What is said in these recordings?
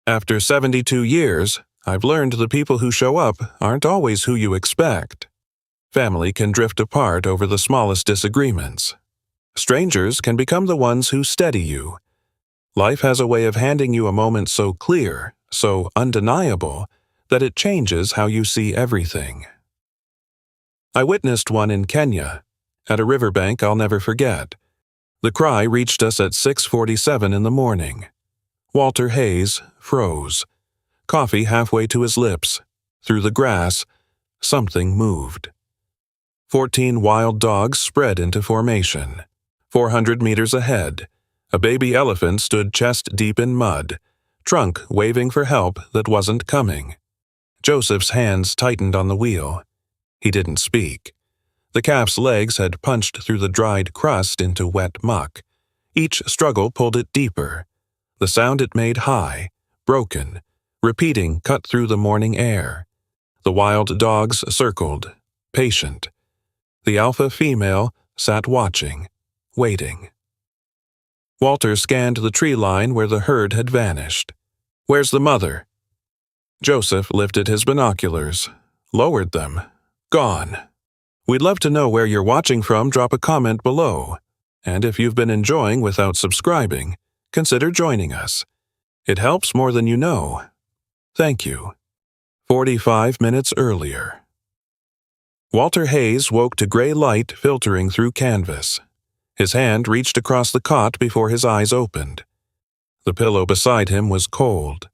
After 72 years, I've learned the people who show up aren't always who you expect. Family can drift apart over the smallest disagreements. Strangers can become the ones who steady you. Life has a way of handing you a moment so clear, so undeniable, that it changes how you see everything. I witnessed one in Kenya, at a riverbank I'll never forget. The cry reached us at 6:47 in the morning. Walter Hayes froze. Coffee halfway to his lips. Through the grass, something moved. 14 wild dogs spread into formation. 400 meters ahead, a baby elephant stood chest deep in mud, trunk waving for help that wasn't coming. Joseph's hands tightened on the wheel. He didn't speak. The calf's legs had punched through the dried crust into wet muck. Each struggle pulled it deeper. The sound it made high, broken, repeating cut through the morning air. The wild dogs circled, patient. The alpha female sat watching, waiting. Walter scanned the tree line where the herd had vanished. "Where's the mother?" Joseph lifted his binoculars, lowered them. Gone. We'd love to know where you're watching from. Drop a comment below. And if you've been enjoying without subscribing, consider joining us. It helps more than you know. Thank you. 45 minutes earlier. Walter Hayes woke to gray light filtering through canvas. His hand reached across the cot before his eyes opened. The pillow beside him was cold,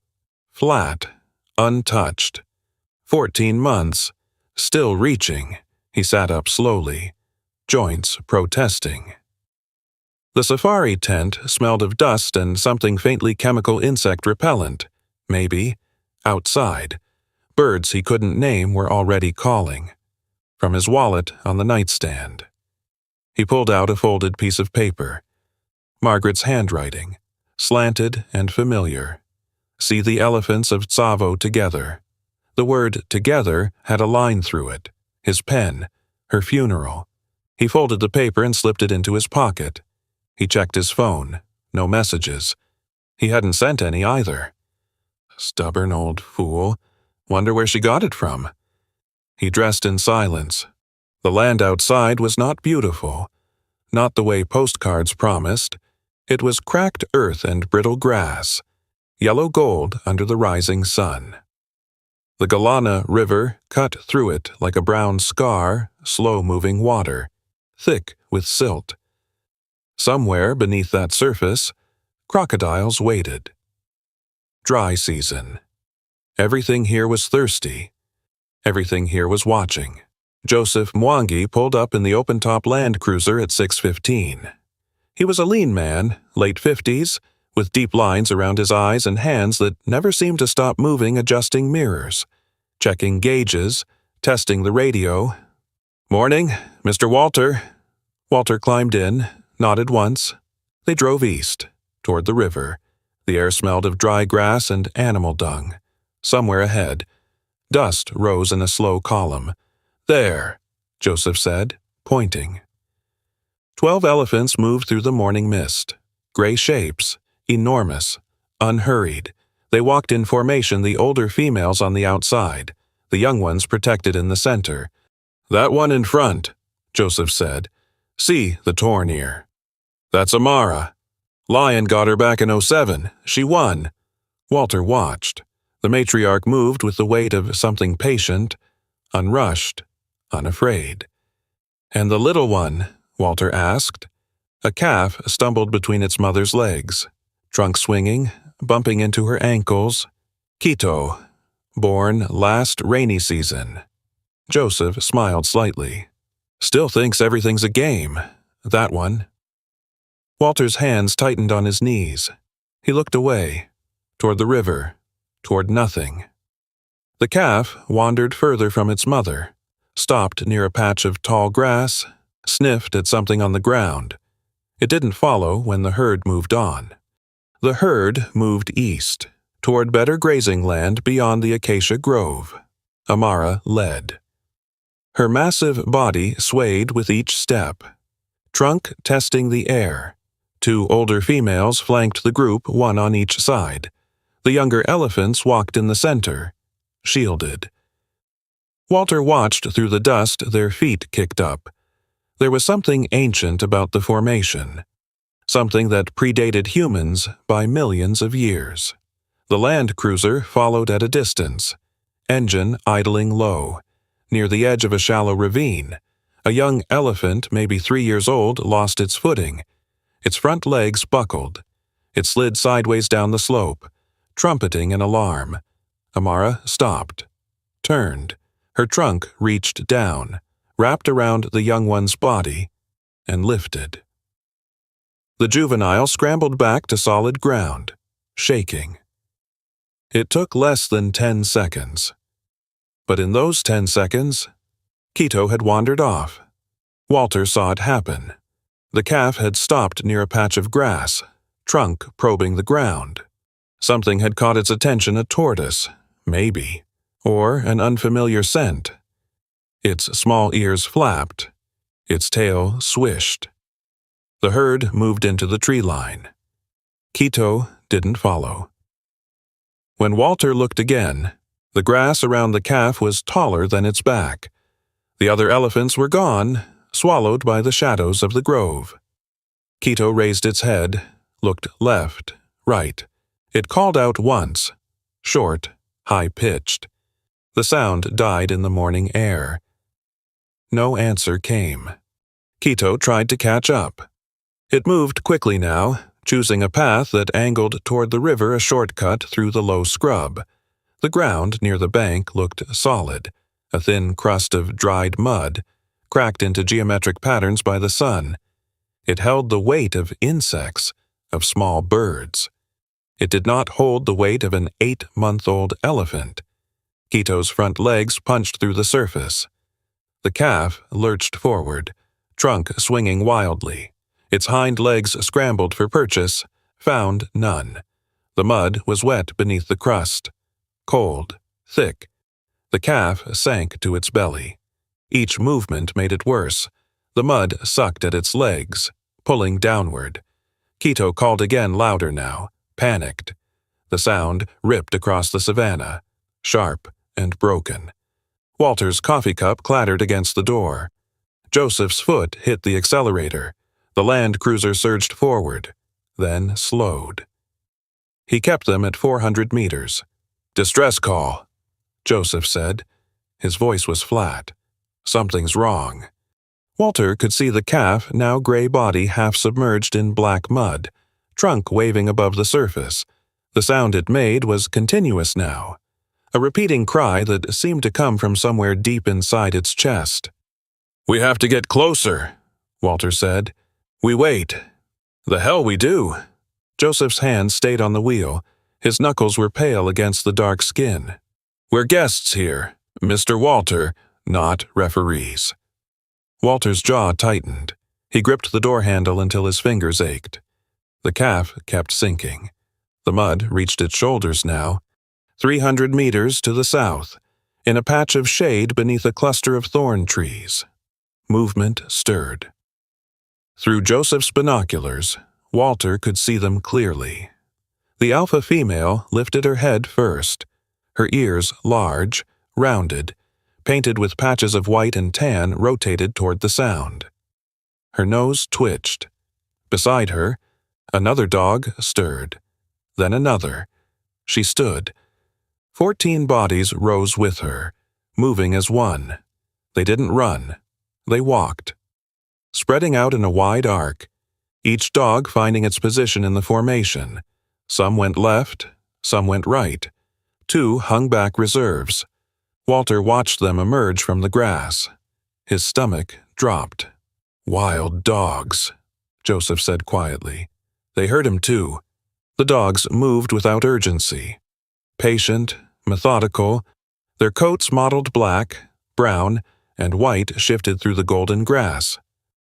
flat, untouched. 14 months, still reaching. He sat up slowly, joints protesting. The safari tent smelled of dust and something faintly chemical insect repellent. Maybe. Outside. Birds he couldn't name were already calling. From his wallet on the nightstand. He pulled out a folded piece of paper. Margaret's handwriting, slanted and familiar. See the elephants of Tsavo together. The word together had a line through it. His pen, her funeral. He folded the paper and slipped it into his pocket. He checked his phone. No messages. He hadn't sent any either. Stubborn old fool. Wonder where she got it from. He dressed in silence. The land outside was not beautiful. Not the way postcards promised. It was cracked earth and brittle grass. Yellow gold under the rising sun. The Galana River cut through it like a brown scar, slow-moving water, thick with silt. Somewhere beneath that surface, crocodiles waded. Dry season. Everything here was thirsty. Everything here was watching. Joseph Mwangi pulled up in the open-top Land Cruiser at 6:15. He was a lean man, late 50s, with deep lines around his eyes and hands that never seemed to stop moving, adjusting mirrors, checking gauges, testing the radio. "Morning, Mr. Walter." Walter climbed in, nodded once. They drove east, toward the river. The air smelled of dry grass and animal dung. Somewhere ahead, dust rose in a slow column. "There," Joseph said, pointing. 12 elephants moved through the morning mist. Gray shapes, enormous, unhurried. They walked in formation, the older females on the outside, the young ones protected in the center. "That one in front," Joseph said. "See the torn ear. That's Amara. Lion got her back in '07. She won." Walter watched. The matriarch moved with the weight of something patient, unrushed, unafraid. "And the little one?" Walter asked. A calf stumbled between its mother's legs, trunk swinging, bumping into her ankles. Quito, born last rainy season. Joseph smiled slightly. "Still thinks everything's a game. That one." Walter's hands tightened on his knees. He looked away, toward the river, toward nothing. The calf wandered further from its mother, stopped near a patch of tall grass, sniffed at something on the ground. It didn't follow when the herd moved on. The herd moved east, toward better grazing land beyond the acacia grove. Amara led. Her massive body swayed with each step, trunk testing the air. 2 older females flanked the group, one on each side. The younger elephants walked in the center, shielded. Walter watched through the dust their feet kicked up. There was something ancient about the formation, something that predated humans by millions of years. The land cruiser followed at a distance, engine idling low. Near the edge of a shallow ravine, a young elephant, maybe 3 years old, lost its footing. Its front legs buckled. It slid sideways down the slope, trumpeting an alarm. Amara stopped, turned. Her trunk reached down, wrapped around the young one's body, and lifted. The juvenile scrambled back to solid ground, shaking. It took less than 10 seconds. But in those 10 seconds, Quito had wandered off. Walter saw it happen. The calf had stopped near a patch of grass, trunk probing the ground. Something had caught its attention, a tortoise, maybe, or an unfamiliar scent. Its small ears flapped. Its tail swished. The herd moved into the tree line. Quito didn't follow. When Walter looked again, the grass around the calf was taller than its back. The other elephants were gone, swallowed by the shadows of the grove. Quito raised its head, looked left, right. It called out once, short, high-pitched. The sound died in the morning air. No answer came. Quito tried to catch up. It moved quickly now, choosing a path that angled toward the river, a shortcut through the low scrub. The ground near the bank looked solid, a thin crust of dried mud, cracked into geometric patterns by the sun. It held the weight of insects, of small birds. It did not hold the weight of an 8-month-old elephant. Quito's front legs punched through the surface. The calf lurched forward, trunk swinging wildly. Its hind legs scrambled for purchase, found none. The mud was wet beneath the crust, cold, thick. The calf sank to its belly. Each movement made it worse. The mud sucked at its legs, pulling downward. Quito called again, louder now, panicked. The sound ripped across the savannah, sharp and broken. Walter's coffee cup clattered against the door. Joseph's foot hit the accelerator. The land cruiser surged forward, then slowed. He kept them at 400 meters. "Distress call," Joseph said. His voice was flat. "Something's wrong." Walter could see the calf, now gray body half submerged in black mud, trunk waving above the surface. The sound it made was continuous now, a repeating cry that seemed to come from somewhere deep inside its chest. "We have to get closer," Walter said. "We wait." "The hell we do." Joseph's hand stayed on the wheel. His knuckles were pale against the dark skin. "We're guests here, Mr. Walter, not referees." Walter's jaw tightened. He gripped the door handle until his fingers ached. The calf kept sinking. The mud reached its shoulders now. 300 meters to the south, in a patch of shade beneath a cluster of thorn trees. Movement stirred. Through Joseph's binoculars, Walter could see them clearly. The alpha female lifted her head first, her ears large, rounded, painted with patches of white and tan rotated toward the sound. Her nose twitched. Beside her, another dog stirred, then another. She stood. 14 bodies rose with her, moving as one. They didn't run. They walked, spreading out in a wide arc, each dog finding its position in the formation. Some went left, some went right. 2 hung back reserves. Walter watched them emerge from the grass. His stomach dropped. "Wild dogs," Joseph said quietly. They heard him too. The dogs moved without urgency. Patient, methodical, their coats mottled black, brown, and white shifted through the golden grass.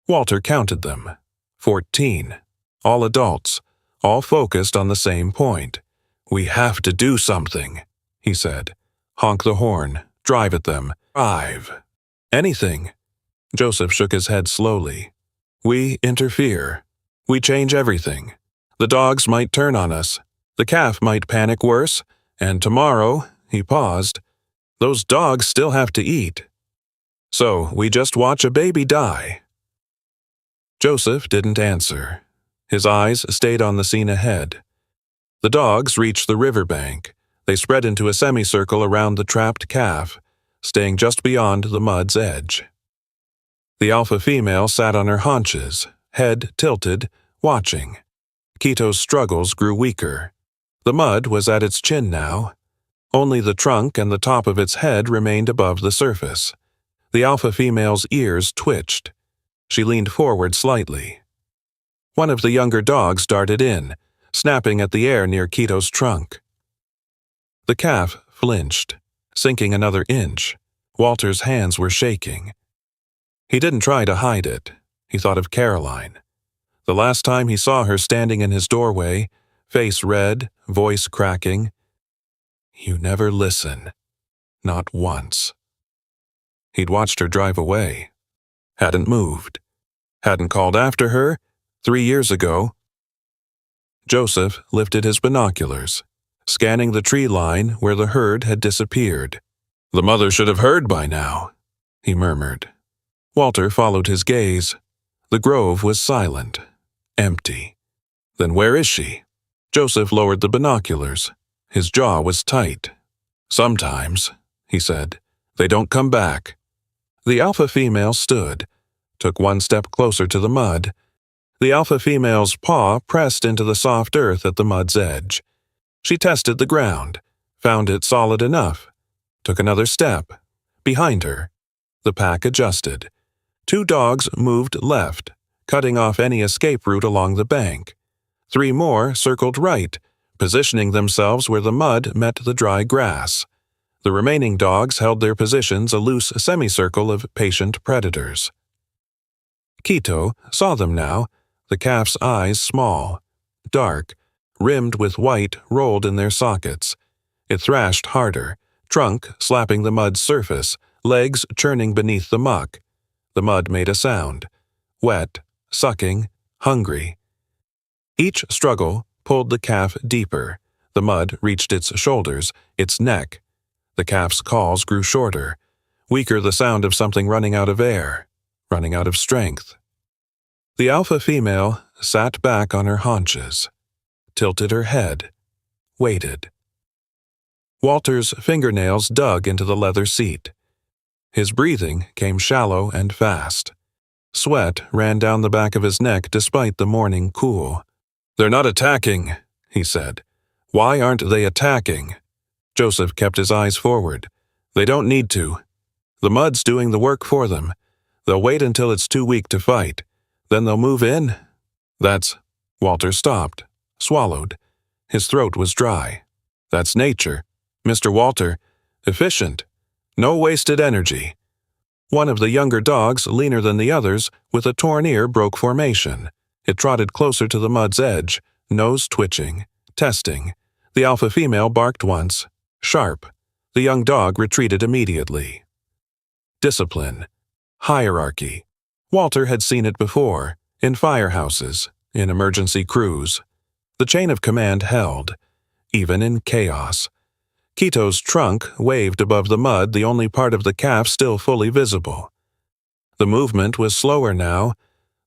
Walter counted them. 14. All adults, all focused on the same point. "We have to do something," he said. "Honk the horn, drive at them, drive." "Anything." Joseph shook his head slowly. "We interfere. We change everything. The dogs might turn on us. The calf might panic worse, and tomorrow, he paused, those dogs still have to eat. So we just watch a baby die. Joseph didn't answer. His eyes stayed on the scene ahead. The dogs reached the riverbank. They spread into a semicircle around the trapped calf, staying just beyond the mud's edge. The alpha female sat on her haunches, head tilted, watching. Quito's struggles grew weaker. The mud was at its chin now. Only the trunk and the top of its head remained above the surface. The alpha female's ears twitched. She leaned forward slightly. One of the younger dogs darted in, snapping at the air near Quito's trunk. The calf flinched, sinking another inch. Walter's hands were shaking. He didn't try to hide it. He thought of Caroline. The last time he saw her standing in his doorway, face red, voice cracking. You never listen. Not once. He'd watched her drive away. Hadn't moved. Hadn't called after her 3 years ago. Joseph lifted his binoculars, scanning the tree line where the herd had disappeared. The mother should have heard by now, he murmured. Walter followed his gaze. The grove was silent, empty. Then where is she? Joseph lowered the binoculars. His jaw was tight. Sometimes, he said, they don't come back. The alpha female stood, took one step closer to the mud. The alpha female's paw pressed into the soft earth at the mud's edge. She tested the ground, found it solid enough, took another step. Behind her, the pack adjusted. 2 dogs moved left, cutting off any escape route along the bank. 3 more circled right, positioning themselves where the mud met the dry grass. The remaining dogs held their positions a loose semicircle of patient predators. Quito saw them now, the calf's eyes small, dark, rimmed with white rolled in their sockets. It thrashed harder, trunk slapping the mud's surface, legs churning beneath the muck. The mud made a sound. Wet, sucking, hungry. Each struggle pulled the calf deeper. The mud reached its shoulders, its neck. The calf's calls grew shorter, weaker the sound of something running out of air, running out of strength. The alpha female sat back on her haunches, tilted her head, waited. Walter's fingernails dug into the leather seat. His breathing came shallow and fast. Sweat ran down the back of his neck despite the morning cool. They're not attacking, he said. Why aren't they attacking? Joseph kept his eyes forward. They don't need to. The mud's doing the work for them. They'll wait until it's too weak to fight. Then they'll move in. That's... Walter stopped, swallowed. His throat was dry. That's nature. Mr. Walter, efficient. No wasted energy. One of the younger dogs, leaner than the others, with a torn ear, broke formation. It trotted closer to the mud's edge, nose twitching, testing. The alpha female barked once, sharp. The young dog retreated immediately. Discipline. Hierarchy. Walter had seen it before, in firehouses, in emergency crews. The chain of command held, even in chaos. Quito's trunk waved above the mud, the only part of the calf still fully visible. The movement was slower now.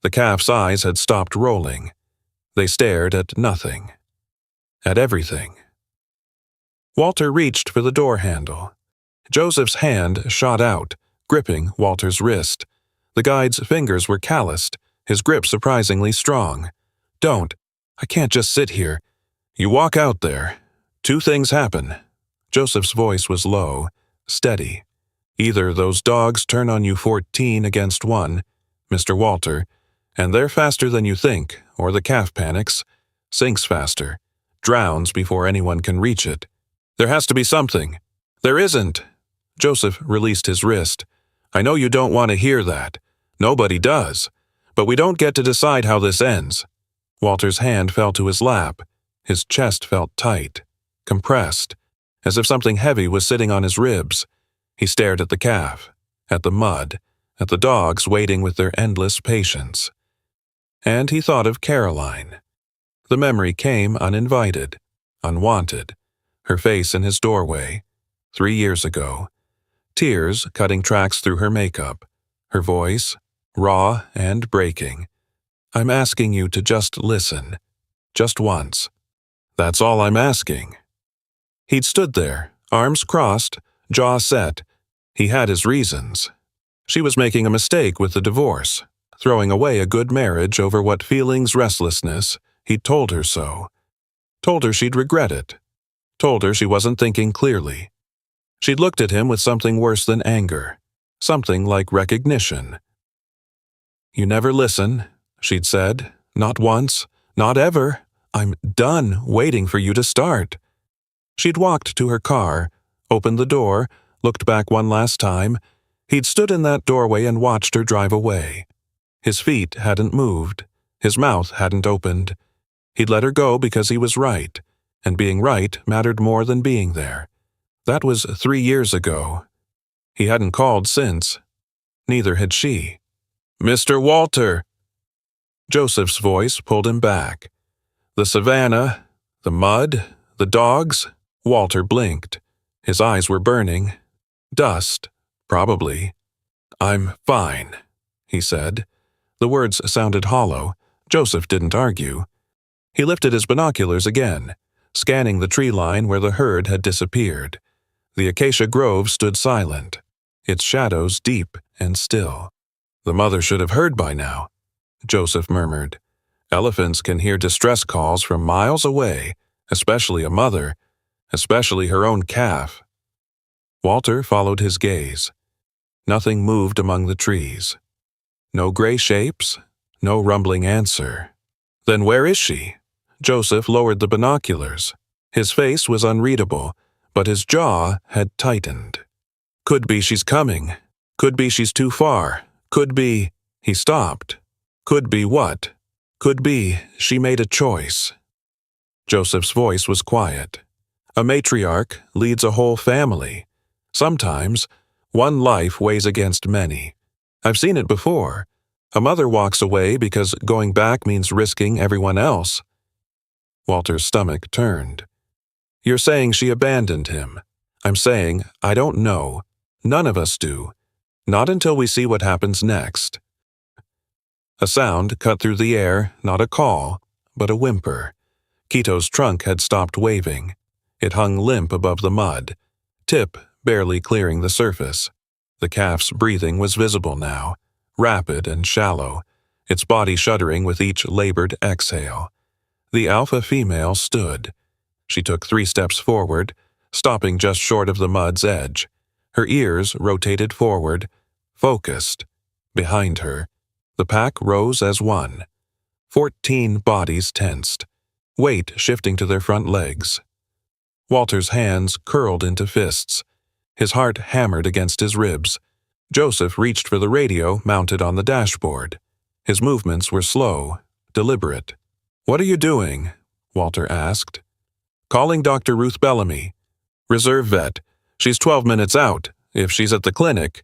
The calf's eyes had stopped rolling. They stared at nothing. At everything. Walter reached for the door handle. Joseph's hand shot out, gripping Walter's wrist. The guide's fingers were calloused, his grip surprisingly strong. Don't. I can't just sit here. You walk out there. 2 things happen. Joseph's voice was low, steady. Either those dogs turn on you 14 against 1, Mr. Walter, and they're faster than you think, or the calf panics, sinks faster, drowns before anyone can reach it. There has to be something. There isn't. Joseph released his wrist. I know you don't want to hear that. Nobody does. But we don't get to decide how this ends. Walter's hand fell to his lap. His chest felt tight, compressed, as if something heavy was sitting on his ribs. He stared at the calf, at the mud, at the dogs waiting with their endless patience. And he thought of Caroline. The memory came uninvited. unwanted, her face in his doorway, 3 years ago, tears cutting tracks through her makeup, her voice, raw and breaking. I'm asking you to just listen. Just once. That's all I'm asking. He'd stood there, arms crossed, jaw set. He had his reasons. She was making a mistake with the divorce, throwing away a good marriage over what feelings restlessness. He'd told her so. Told her she'd regret it. Told her she wasn't thinking clearly. She'd looked at him with something worse than anger. Something like recognition. You never listen, she'd said. Not once. Not ever. I'm done waiting for you to start. She'd walked to her car, opened the door, looked back one last time. He'd stood in that doorway and watched her drive away. His feet hadn't moved. His mouth hadn't opened. He'd let her go because he was right, and being right mattered more than being there. That was 3 years ago. He hadn't called since. Neither had she. Mr. Walter! Joseph's voice pulled him back. The savannah, the mud, the dogs. Walter blinked. His eyes were burning. Dust, probably. I'm fine, he said. The words sounded hollow. Joseph didn't argue. He lifted his binoculars again, scanning the tree line where the herd had disappeared. The acacia grove stood silent, its shadows deep and still. The mother should have heard by now, Joseph murmured. Elephants can hear distress calls from miles away, especially a mother, especially her own calf. Walter followed his gaze. Nothing moved among the trees. No gray shapes, no rumbling answer. Then where is she? Joseph lowered the binoculars. His face was unreadable, but his jaw had tightened. Could be she's coming. Could be she's too far. Could be... He stopped. Could be what? Could be she made a choice. Joseph's voice was quiet. A matriarch leads a whole family. Sometimes, one life weighs against many. I've seen it before. A mother walks away because going back means risking everyone else. Walter's stomach turned. You're saying she abandoned him. I'm saying I don't know. None of us do. Not until we see what happens next. A sound cut through the air, not a call, but a whimper. Quito's trunk had stopped waving. It hung limp above the mud, tip barely clearing the surface. The calf's breathing was visible now, rapid and shallow, its body shuddering with each labored exhale. The alpha female stood. She took 3 steps forward, stopping just short of the mud's edge. Her ears rotated forward, focused. Behind her, the pack rose as one. 14 bodies tensed, weight shifting to their front legs. Walter's hands curled into fists. His heart hammered against his ribs. Joseph reached for the radio mounted on the dashboard. His movements were slow, deliberate. What are you doing? Walter asked. Calling Dr. Ruth Bellamy. Reserve vet. She's 12 minutes out, if she's at the clinic.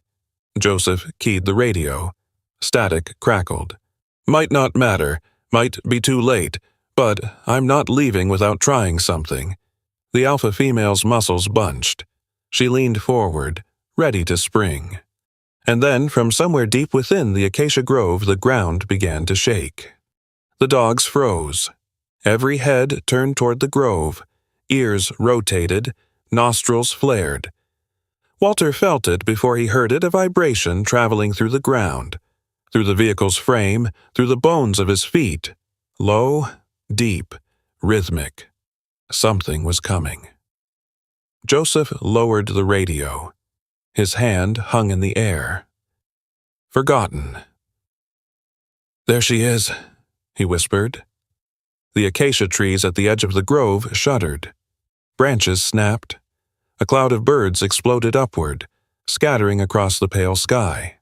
Joseph keyed the radio. Static crackled. Might not matter, might be too late, but I'm not leaving without trying something. The alpha female's muscles bunched. She leaned forward, ready to spring. And then, from somewhere deep within the acacia grove, the ground began to shake. The dogs froze. Every head turned toward the grove. Ears rotated, nostrils flared. Walter felt it before he heard it, a vibration traveling through the ground, through the vehicle's frame, through the bones of his feet. Low, deep, rhythmic. Something was coming. Joseph lowered the radio. His hand hung in the air. Forgotten. There she is, he whispered. The acacia trees at the edge of the grove shuddered. Branches snapped. A cloud of birds exploded upward, scattering across the pale sky.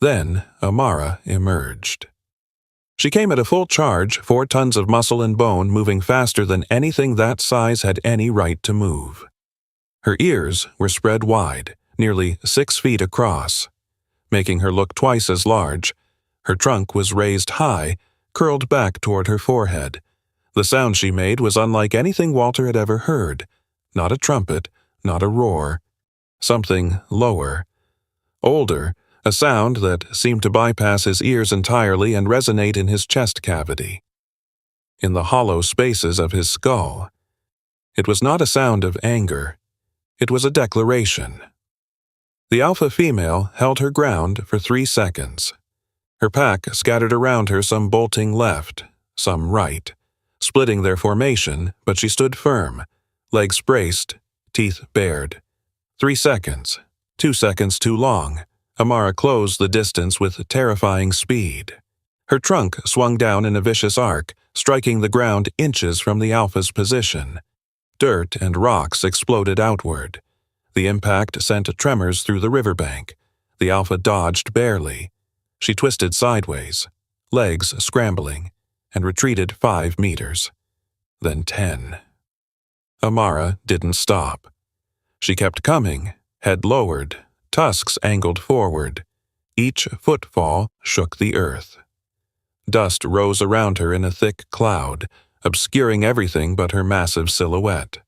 Then Amara emerged. She came at a full charge, 4 tons of muscle and bone moving faster than anything that size had any right to move. Her ears were spread wide, nearly 6 feet across, making her look twice as large. Her trunk was raised high, curled back toward her forehead. The sound she made was unlike anything Walter had ever heard. Not a trumpet, not a roar. Something lower. Older, a sound that seemed to bypass his ears entirely and resonate in his chest cavity. In the hollow spaces of his skull. It was not a sound of anger. It was a declaration. The alpha female held her ground for 3 seconds. Her pack scattered around her, some bolting left, some right, splitting their formation, but she stood firm, legs braced, teeth bared. 3 seconds, 2 seconds too long. Amara closed the distance with terrifying speed. Her trunk swung down in a vicious arc, striking the ground inches from the alpha's position. Dirt and rocks exploded outward. The impact sent tremors through the riverbank. The alpha dodged barely. She twisted sideways, legs scrambling, and retreated 5 meters. Then 10. Amara didn't stop. She kept coming, head lowered, tusks angled forward. Each footfall shook the earth. Dust rose around her in a thick cloud, obscuring everything but her massive silhouette.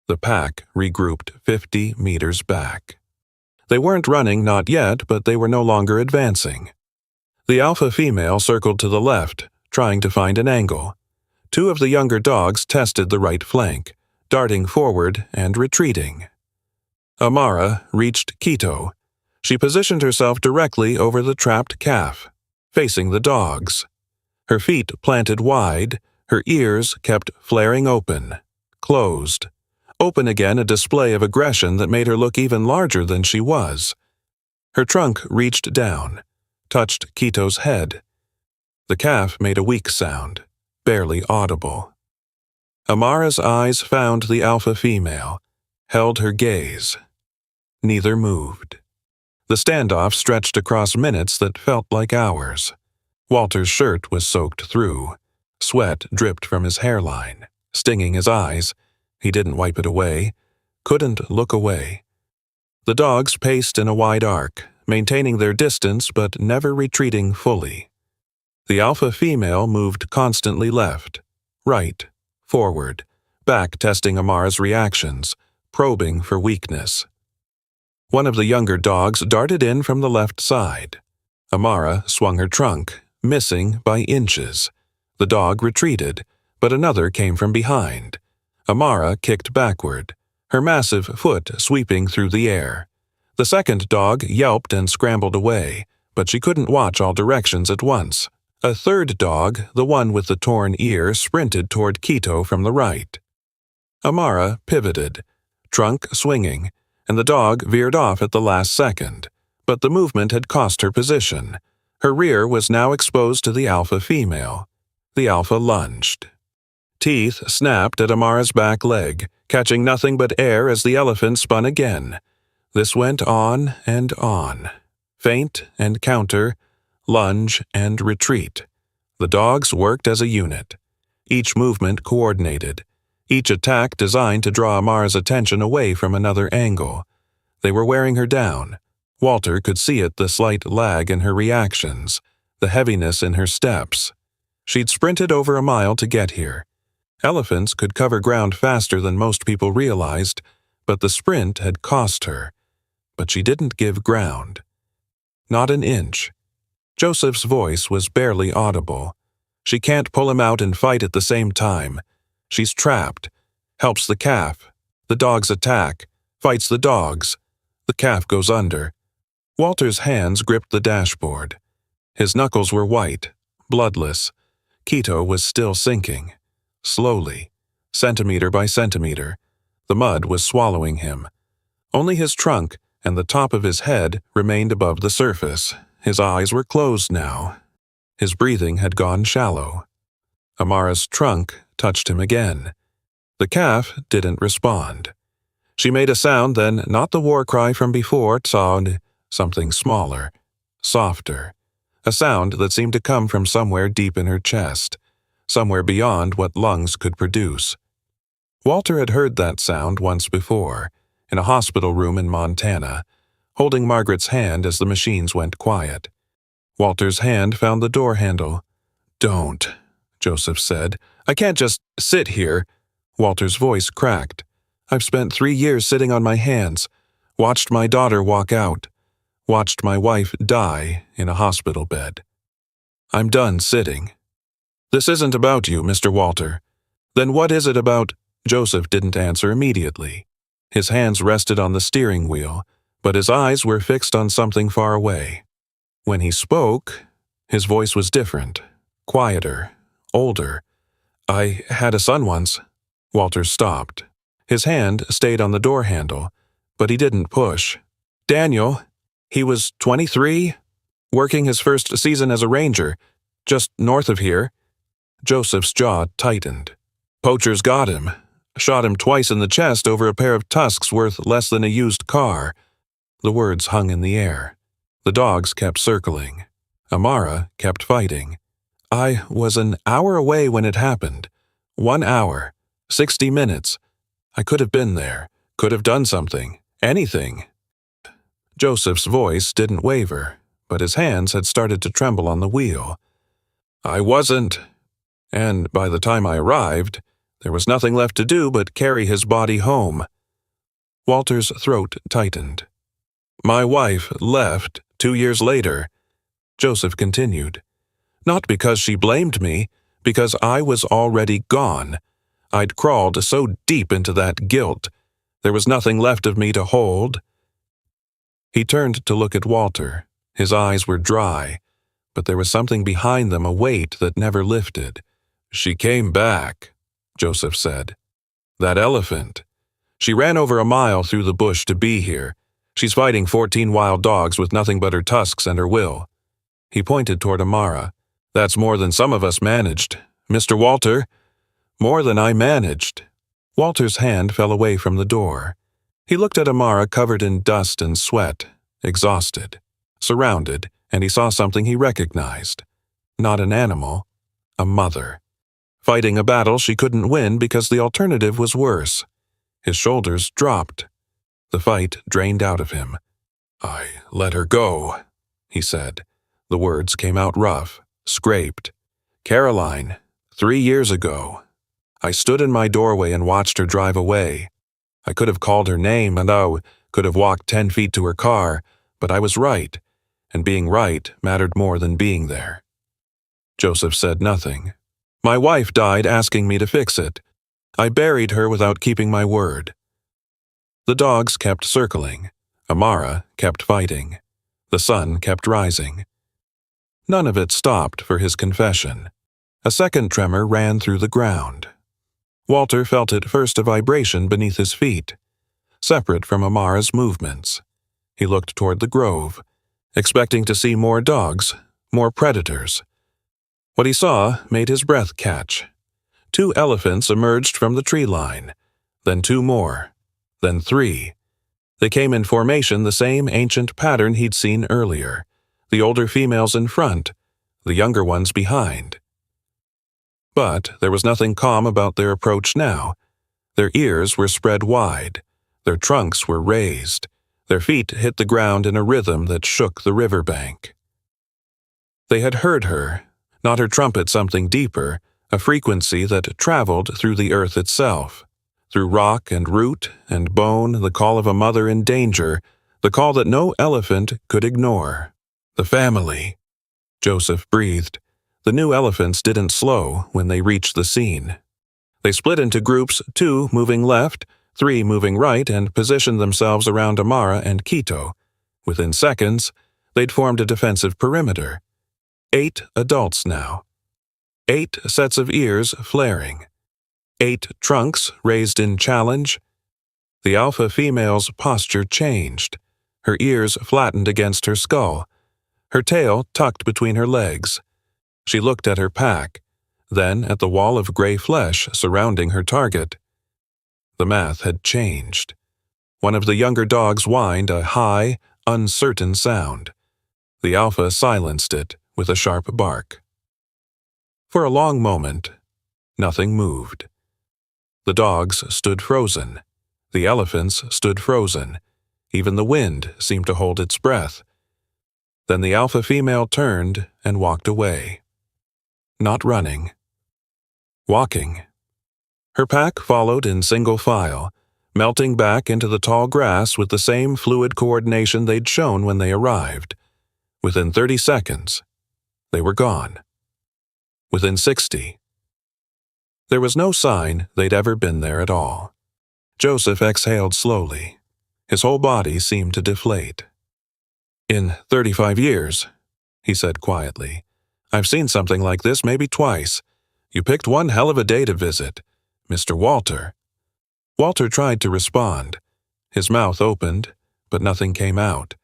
The pack regrouped 50 meters back. They weren't running, not yet, but they were no longer advancing. The alpha female circled to the left, trying to find an angle. 2 of the younger dogs tested the right flank, darting forward and retreating. Amara reached Quito. She positioned herself directly over the trapped calf, facing the dogs. Her feet planted wide, her ears kept flaring open, closed. Open again, a display of aggression that made her look even larger than she was. Her trunk reached down, touched Quito's head. The calf made a weak sound, barely audible. Amara's eyes found the alpha female, held her gaze. Neither moved. The standoff stretched across minutes that felt like hours. Walter's shirt was soaked through. Sweat dripped from his hairline, stinging his eyes. He didn't wipe it away, couldn't look away. The dogs paced in a wide arc, maintaining their distance but never retreating fully. The alpha female moved constantly left, right, forward, back, testing Amara's reactions, probing for weakness. One of the younger dogs darted in from the left side. Amara swung her trunk, missing by inches. The dog retreated, but another came from behind. Amara kicked backward, her massive foot sweeping through the air. The second dog yelped and scrambled away, but she couldn't watch all directions at once. A third dog, the one with the torn ear, sprinted toward Quito from the right. Amara pivoted, trunk swinging, and the dog veered off at the last second, but the movement had cost her position. Her rear was now exposed to the alpha female. The alpha lunged. Teeth snapped at Amara's back leg, catching nothing but air as the elephant spun again. This went on and on. Feint and counter, lunge and retreat. The dogs worked as a unit. Each movement coordinated. Each attack designed to draw Amara's attention away from another angle. They were wearing her down. Walter could see it, the slight lag in her reactions, the heaviness in her steps. She'd sprinted over a mile to get here. Elephants could cover ground faster than most people realized, but the sprint had cost her. But she didn't give ground. Not an inch. Joseph's voice was barely audible. She can't pull him out and fight at the same time. She's trapped. Helps the calf. The dogs attack. Fights the dogs. The calf goes under. Walter's hands gripped the dashboard. His knuckles were white, bloodless. Quito was still sinking. Slowly, centimeter by centimeter. The mud was swallowing him. Only his trunk and the top of his head remained above the surface. His eyes were closed now. His breathing had gone shallow. Amara's trunk touched him again. The calf didn't respond. She made a sound, then not the war cry from before, something smaller, softer. A sound that seemed to come from somewhere deep in her chest. Somewhere beyond what lungs could produce. Walter had heard that sound once before, in a hospital room in Montana, holding Margaret's hand as the machines went quiet. Walter's hand found the door handle. "Don't," Joseph said, I can't just sit here. Walter's voice cracked. I've spent 3 years sitting on my hands, watched my daughter walk out, watched my wife die in a hospital bed. I'm done sitting. This isn't about you, Mr. Walter. Then what is it about? Joseph didn't answer immediately. His hands rested on the steering wheel, but his eyes were fixed on something far away. When he spoke, his voice was different, quieter, older. I had a son once. Walter stopped. His hand stayed on the door handle, but he didn't push. Daniel, he was 23, working his first season as a ranger, just north of here. Joseph's jaw tightened. Poachers got him, shot him twice in the chest over a pair of tusks worth less than a used car. The words hung in the air. The dogs kept circling. Amara kept fighting. I was an hour away when it happened. 1 hour, 60 minutes. I could have been there, could have done something, anything. Joseph's voice didn't waver, but his hands had started to tremble on the wheel. I wasn't, and by the time I arrived, there was nothing left to do but carry his body home. Walter's throat tightened. My wife left 2 years later. Joseph continued. Not because she blamed me, because I was already gone. I'd crawled so deep into that guilt. There was nothing left of me to hold. He turned to look at Walter. His eyes were dry, but there was something behind them, a weight that never lifted. She came back, Joseph said. That elephant. She ran over a mile through the bush to be here. She's fighting 14 wild dogs with nothing but her tusks and her will. He pointed toward Amara. That's more than some of us managed. Mr. Walter, more than I managed. Walter's hand fell away from the door. He looked at Amara covered in dust and sweat, exhausted, surrounded, and he saw something he recognized. Not an animal, a mother. Fighting a battle she couldn't win because the alternative was worse. His shoulders dropped. The fight drained out of him. I let her go, he said. The words came out rough, scraped. Caroline, 3 years ago. I stood in my doorway and watched her drive away. I could have called her name and could have walked 10 feet to her car, but I was right, and being right mattered more than being there. Joseph said nothing. My wife died asking me to fix it. I buried her without keeping my word. The dogs kept circling. Amara kept fighting. The sun kept rising. None of it stopped for his confession. A second tremor ran through the ground. Walter felt at first a vibration beneath his feet, separate from Amara's movements. He looked toward the grove, expecting to see more dogs, more predators. What he saw made his breath catch. 2 elephants emerged from the tree line, then 2 more, then 3. They came in formation, the same ancient pattern he'd seen earlier, the older females in front, the younger ones behind. But there was nothing calm about their approach now. Their ears were spread wide, their trunks were raised, their feet hit the ground in a rhythm that shook the riverbank. They had heard her, not her trumpet something deeper, a frequency that traveled through the earth itself, through rock and root and bone, the call of a mother in danger, the call that no elephant could ignore. The family. Joseph breathed. The new elephants didn't slow when they reached the scene. They split into groups, 2 moving left, 3 moving right, and positioned themselves around Amara and Quito. Within seconds, they'd formed a defensive perimeter. 8 adults now. 8 sets of ears flaring. 8 trunks raised in challenge. The alpha female's posture changed. Her ears flattened against her skull. Her tail tucked between her legs. She looked at her pack, then at the wall of gray flesh surrounding her target. The math had changed. One of the younger dogs whined a high, uncertain sound. The alpha silenced it with a sharp bark. For a long moment, nothing moved. The dogs stood frozen. The elephants stood frozen. Even the wind seemed to hold its breath. Then the alpha female turned and walked away. Not running. walking. Her pack followed in single file, melting back into the tall grass with the same fluid coordination they'd shown when they arrived. Within 30 seconds, they were gone. Within 60, there was no sign they'd ever been there at all. Joseph exhaled slowly. His whole body seemed to deflate. "In 35 years," he said quietly, "I've seen something like this maybe twice. You picked one hell of a day to visit, Mr. Walter." Walter tried to respond. His mouth opened, but nothing came out.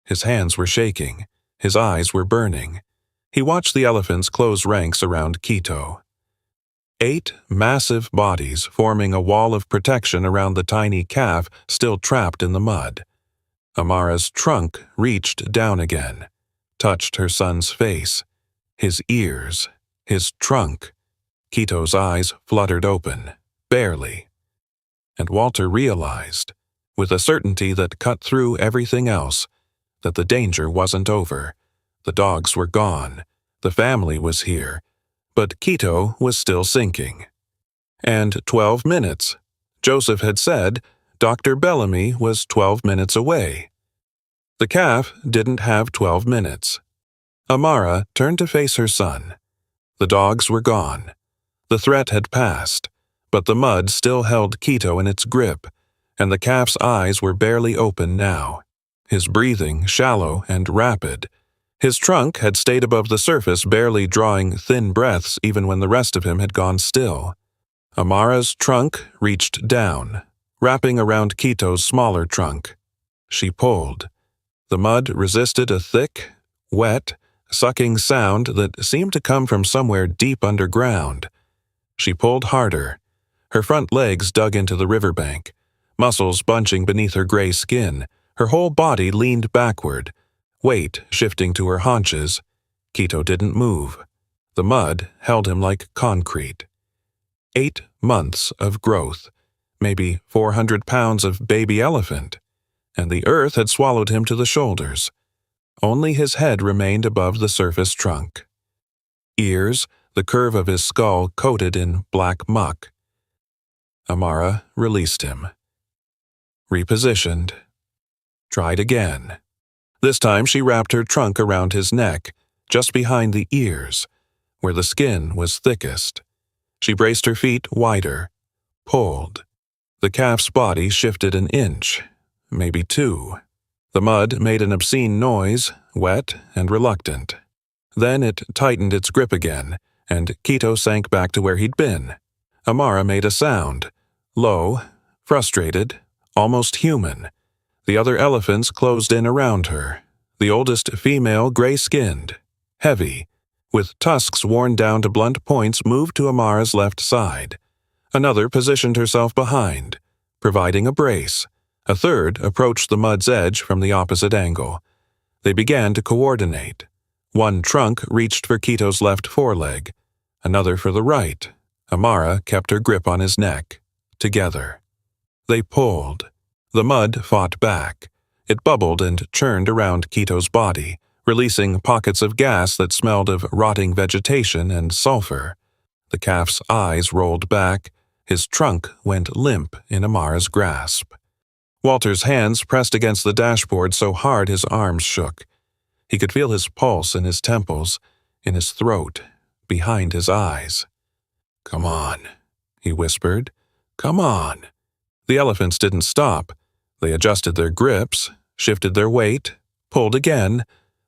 His hands were shaking. His eyes were burning. He watched the elephants close ranks around Quito. 8 massive bodies forming a wall of protection around the tiny calf still trapped in the mud. Amara's trunk reached down again, touched her son's face, his ears, his trunk. Quito's eyes fluttered open, barely. And Walter realized, with a certainty that cut through everything else, that the danger wasn't over. The dogs were gone. The family was here. But Quito was still sinking. And 12 minutes. Joseph had said Dr. Bellamy was 12 minutes away. The calf didn't have 12 minutes. Amara turned to face her son. The dogs were gone. The threat had passed, but the mud still held Quito in its grip, and the calf's eyes were barely open now, his breathing shallow and rapid. His trunk had stayed above the surface, barely drawing thin breaths even when the rest of him had gone still. Amara's trunk reached down, wrapping around Quito's smaller trunk. She pulled. The mud resisted a thick, wet, sucking sound that seemed to come from somewhere deep underground. She pulled harder. Her front legs dug into the riverbank, muscles bunching beneath her gray skin. Her whole body leaned backward, weight shifting to her haunches. Quito didn't move. The mud held him like concrete. 8 months of growth, maybe 400 pounds of baby elephant, and the earth had swallowed him to the shoulders. Only his head remained above the surface trunk. Ears, the curve of his skull coated in black muck. Amara released him. Repositioned. Tried again. This time she wrapped her trunk around his neck, just behind the ears, where the skin was thickest. She braced her feet wider, pulled. The calf's body shifted an inch, maybe 2. The mud made an obscene noise, wet and reluctant. Then it tightened its grip again, and Quito sank back to where he'd been. Amara made a sound, low, frustrated, almost human. The other elephants closed in around her, the oldest female gray-skinned, heavy, with tusks worn down to blunt points moved to Amara's left side. Another positioned herself behind, providing a brace. A third approached the mud's edge from the opposite angle. They began to coordinate. One trunk reached for Quito's left foreleg, another for the right. Amara kept her grip on his neck. Together. They pulled. The mud fought back. It bubbled and churned around Quito's body, releasing pockets of gas that smelled of rotting vegetation and sulfur. The calf's eyes rolled back. His trunk went limp in Amara's grasp. Walter's hands pressed against the dashboard so hard his arms shook. He could feel his pulse in his temples, in his throat, behind his eyes. "Come on," he whispered. "Come on." The elephants didn't stop. They adjusted their grips, shifted their weight, pulled again.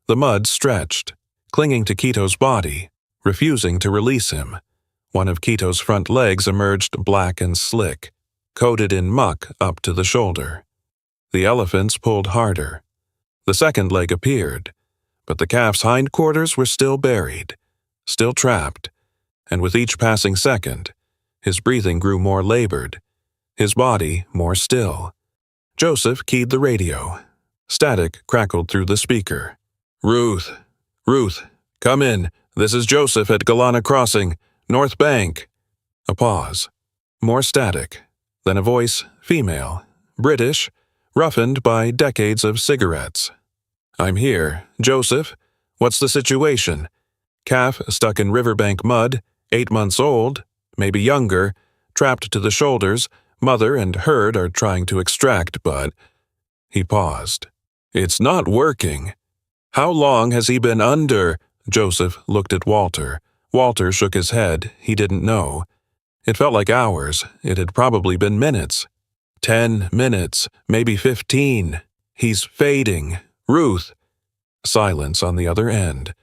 The mud stretched, clinging to Quito's body, refusing to release him. One of Quito's front legs emerged black and slick, coated in muck up to the shoulder. The elephants pulled harder. The second leg appeared, but the calf's hindquarters were still buried, still trapped, and with each passing second, his breathing grew more labored, his body more still. Joseph keyed the radio. Static crackled through the speaker. Ruth, come in. This is Joseph at Galana Crossing, North Bank." A pause. More static. Then a voice, female, British, roughened by decades of cigarettes. "I'm here. Joseph, what's the situation? Calf stuck in riverbank mud, 8 months old, maybe younger, trapped to the shoulders. Mother and herd are trying to extract, but... He paused. It's not working. How long has he been under? Joseph looked at Walter. Walter shook his head. He didn't know. It felt like hours. It had probably been minutes. 10 minutes, maybe 15. He's fading. Ruth. Silence on the other end.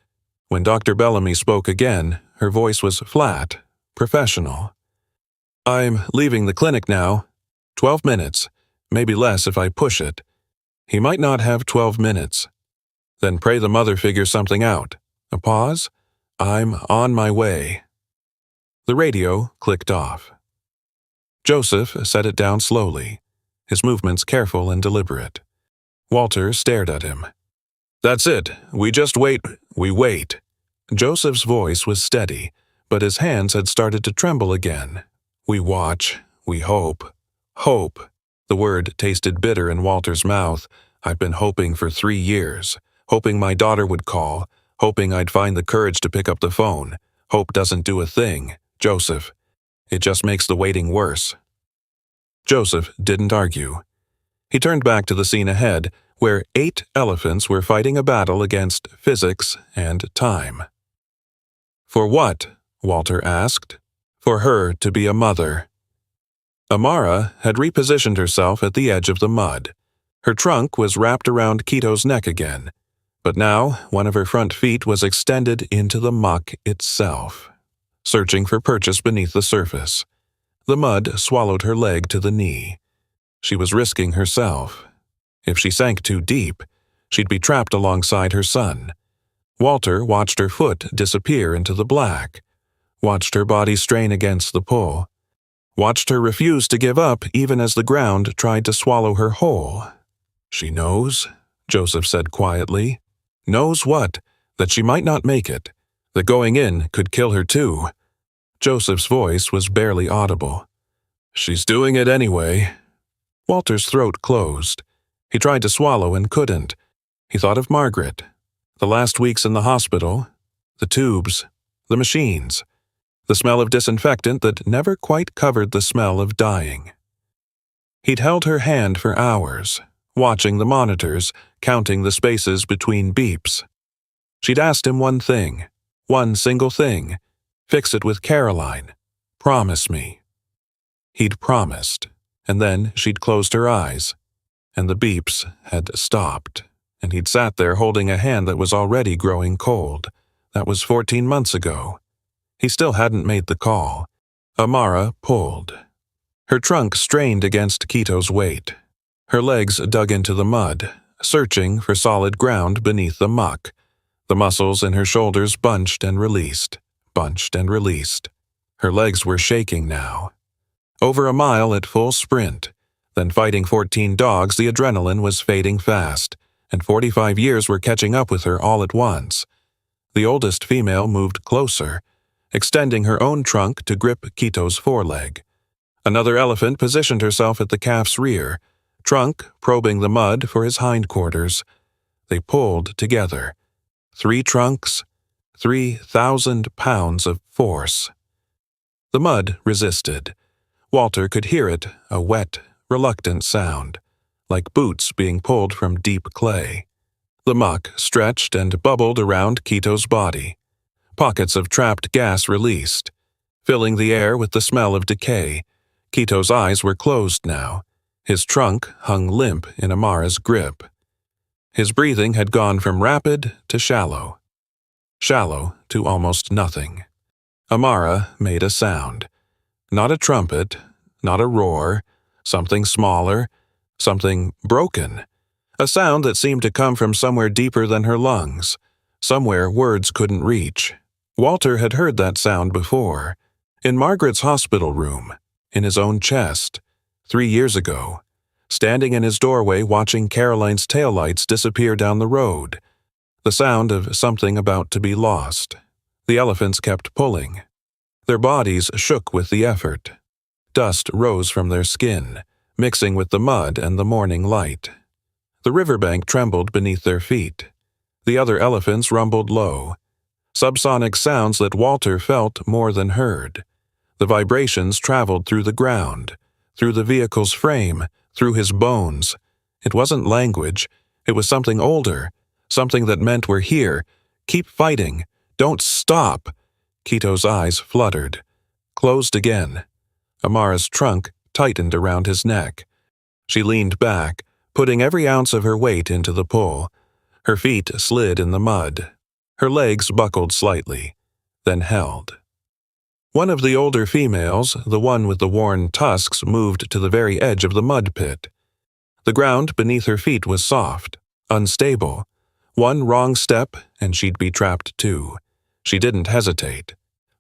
When Dr. Bellamy spoke again, her voice was flat, professional. I'm leaving the clinic now. 12 minutes, maybe less if I push it. He might not have 12 minutes. Then pray the mother figures something out. A pause. I'm on my way. The radio clicked off. Joseph set it down slowly, his movements careful and deliberate. Walter stared at him. That's it. We just wait. We wait. Joseph's voice was steady, but his hands had started to tremble again. We watch. We hope. Hope. The word tasted bitter in Walter's mouth. I've been hoping for 3 years. Hoping my daughter would call. Hoping I'd find the courage to pick up the phone. Hope doesn't do a thing, Joseph. It just makes the waiting worse. Joseph didn't argue. He turned back to the scene ahead, where 8 elephants were fighting a battle against physics and time. For what? Walter asked. For her to be a mother. Amara had repositioned herself at the edge of the mud. Her trunk was wrapped around Quito's neck again, but now one of her front feet was extended into the muck itself, searching for purchase beneath the surface. The mud swallowed her leg to the knee. She was risking herself. If she sank too deep, she'd be trapped alongside her son. Walter watched her foot disappear into the black, watched her body strain against the pull, watched her refuse to give up even as the ground tried to swallow her whole. She knows, Joseph said quietly. Knows what? That she might not make it. That going in could kill her too. Joseph's voice was barely audible. She's doing it anyway. Walter's throat closed. He tried to swallow and couldn't. He thought of Margaret. The last weeks in the hospital. The tubes. The machines. The smell of disinfectant that never quite covered the smell of dying. He'd held her hand for hours, watching the monitors, counting the spaces between beeps. She'd asked him one thing, one single thing. Fix it with Caroline. Promise me. He'd promised, and then she'd closed her eyes, and the beeps had stopped, and he'd sat there holding a hand that was already growing cold. That was 14 months ago. He still hadn't made the call. Amara pulled. Her trunk strained against Quito's weight. Her legs dug into the mud, searching for solid ground beneath the muck. The muscles in her shoulders bunched and released, bunched and released. Her legs were shaking now. Over a mile at full sprint. Then fighting 14 dogs, the adrenaline was fading fast, and 45 years were catching up with her all at once. The oldest female moved closer, extending her own trunk to grip Quito's foreleg. Another elephant positioned herself at the calf's rear, trunk probing the mud for his hindquarters. They pulled together. 3 trunks, 3,000 pounds of force. The mud resisted. Walter could hear it, a wet, reluctant sound, like boots being pulled from deep clay. The muck stretched and bubbled around Quito's body. Pockets of trapped gas released, filling the air with the smell of decay. Quito's eyes were closed now. His trunk hung limp in Amara's grip. His breathing had gone from rapid to shallow. Shallow to almost nothing. Amara made a sound. Not a trumpet, not a roar, something smaller, something broken. A sound that seemed to come from somewhere deeper than her lungs, somewhere words couldn't reach. Walter had heard that sound before, in Margaret's hospital room, in his own chest, 3 years ago, standing in his doorway watching Caroline's taillights disappear down the road. The sound of something about to be lost. The elephants kept pulling. Their bodies shook with the effort. Dust rose from their skin, mixing with the mud and the morning light. The riverbank trembled beneath their feet. The other elephants rumbled low. Subsonic sounds that Walter felt more than heard. The vibrations traveled through the ground, through the vehicle's frame, through his bones. It wasn't language. It was something older, something that meant we're here. Keep fighting. Don't stop. Quito's eyes fluttered, closed again. Amara's trunk tightened around his neck. She leaned back, putting every ounce of her weight into the pull. Her feet slid in the mud. Her legs buckled slightly, then held. One of the older females, the one with the worn tusks, moved to the very edge of the mud pit. The ground beneath her feet was soft, unstable. One wrong step, and she'd be trapped too. She didn't hesitate.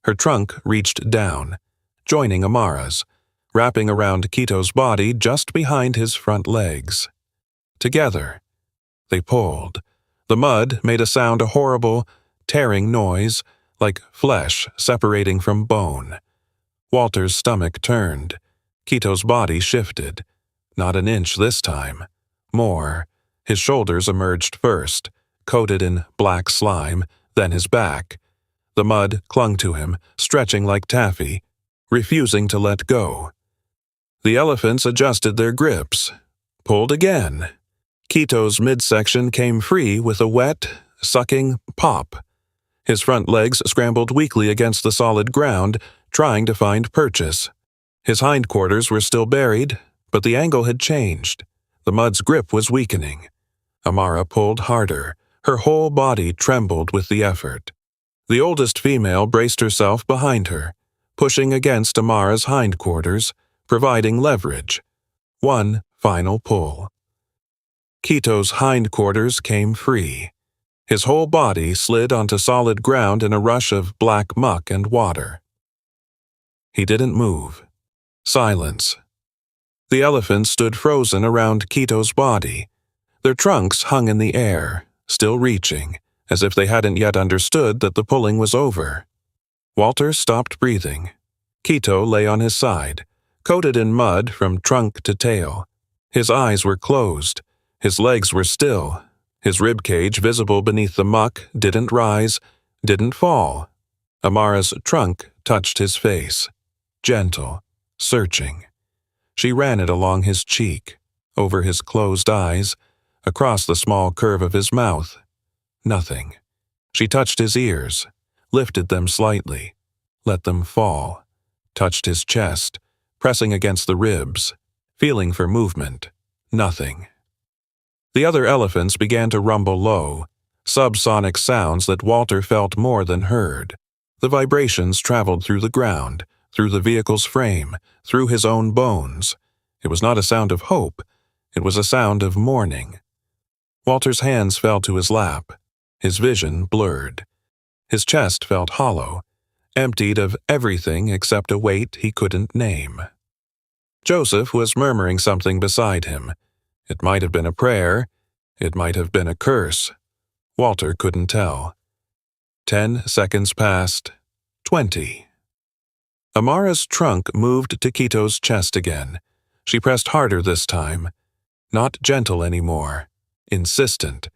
Her trunk reached down, joining Amara's, wrapping around Quito's body just behind his front legs. Together, they pulled. The mud made a sound, a horrible, tearing noise, like flesh separating from bone. Walter's stomach turned. Quito's body shifted. Not an inch this time. More. His shoulders emerged first, coated in black slime, then his back. The mud clung to him, stretching like taffy, refusing to let go. The elephants adjusted their grips, pulled again. Quito's midsection came free with a wet, sucking pop. His front legs scrambled weakly against the solid ground, trying to find purchase. His hindquarters were still buried, but the angle had changed. The mud's grip was weakening. Amara pulled harder. Her whole body trembled with the effort. The oldest female braced herself behind her, pushing against Amara's hindquarters, providing leverage. One final pull. Quito's hindquarters came free. His whole body slid onto solid ground in a rush of black muck and water. He didn't move. Silence. The elephants stood frozen around Quito's body. Their trunks hung in the air, still reaching, as if they hadn't yet understood that the pulling was over. Walter stopped breathing. Quito lay on his side, coated in mud from trunk to tail. His eyes were closed. His legs were still. His ribcage, visible beneath the muck, didn't rise, didn't fall. Amara's trunk touched his face. Gentle, searching. She ran it along his cheek, over his closed eyes, across the small curve of his mouth. Nothing. She touched his ears, lifted them slightly, let them fall, touched his chest, pressing against the ribs, feeling for movement. Nothing. The other elephants began to rumble low, subsonic sounds that Walter felt more than heard. The vibrations traveled through the ground, through the vehicle's frame, through his own bones. It was not a sound of hope. It was a sound of mourning. Walter's hands fell to his lap. His vision blurred. His chest felt hollow, emptied of everything except a weight he couldn't name. Joseph was murmuring something beside him. It might have been a prayer. It might have been a curse. Walter couldn't tell. 10 seconds passed. 20. Amara's trunk moved to Quito's chest again. She pressed harder this time. Not gentle anymore. Insistent.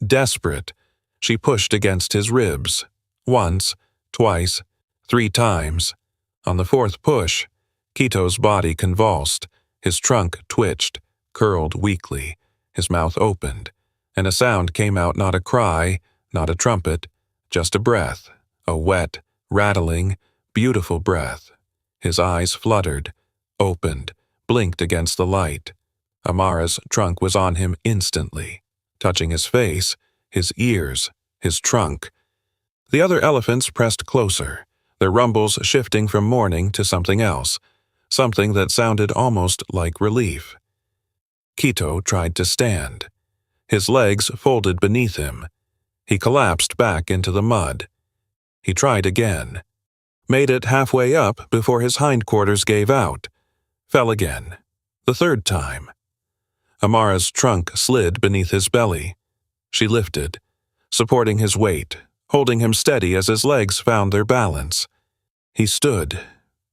Desperate. She pushed against his ribs. Once, twice, 3 times. On the 4th push, Quito's body convulsed. His trunk twitched, curled weakly. His mouth opened, and a sound came out, not a cry, not a trumpet, just a breath, a wet, rattling, beautiful breath. His eyes fluttered, opened, blinked against the light. Amara's trunk was on him instantly, touching his face, his ears, his trunk. The other elephants pressed closer, their rumbles shifting from mourning to something else, something that sounded almost like relief. Quito tried to stand. His legs folded beneath him. He collapsed back into the mud. He tried again. Made it halfway up before his hindquarters gave out. Fell again. The 3rd time. Amara's trunk slid beneath his belly. She lifted, supporting his weight, holding him steady as his legs found their balance. He stood,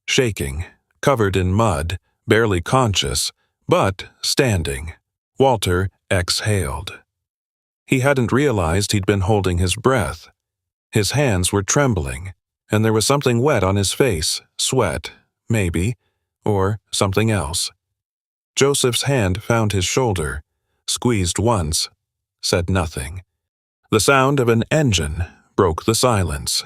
shaking, covered in mud, barely conscious, but standing. Walter exhaled. He hadn't realized he'd been holding his breath. His hands were trembling, and there was something wet on his face, sweat, maybe, or something else. Joseph's hand found his shoulder, squeezed once, said nothing. The sound of an engine broke the silence.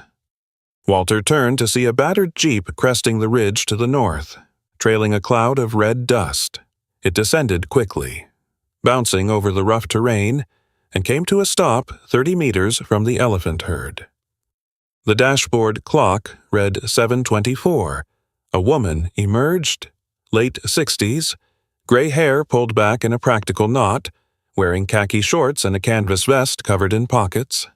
Walter turned to see a battered jeep cresting the ridge to the north, trailing a cloud of red dust. It descended quickly, bouncing over the rough terrain, and came to a stop 30 meters from the elephant herd. The dashboard clock read 7:24. A woman emerged, late 60s, gray hair pulled back in a practical knot, wearing khaki shorts and a canvas vest covered in pockets.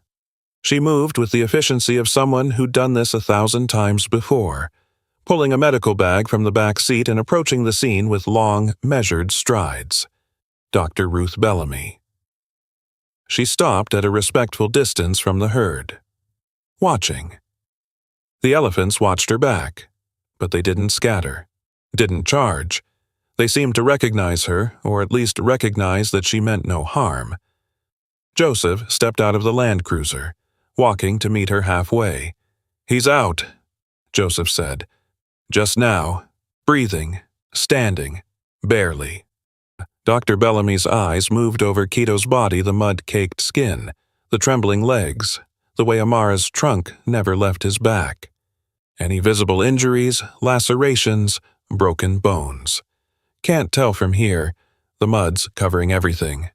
She moved with the efficiency of someone who'd done this 1,000 times before, pulling a medical bag from the back seat and approaching the scene with long, measured strides. Dr. Ruth Bellamy. She stopped at a respectful distance from the herd, watching. The elephants watched her back, but they didn't scatter, didn't charge. They seemed to recognize her, or at least recognize that she meant no harm. Joseph stepped out of the Land Cruiser, walking to meet her halfway. "He's out," Joseph said. "Just now. Breathing. Standing. Barely." Dr. Bellamy's eyes moved over Quito's body, the mud-caked skin, the trembling legs, the way Amara's trunk never left his back. Any visible injuries, lacerations, broken bones. Can't tell from here. The mud's covering everything.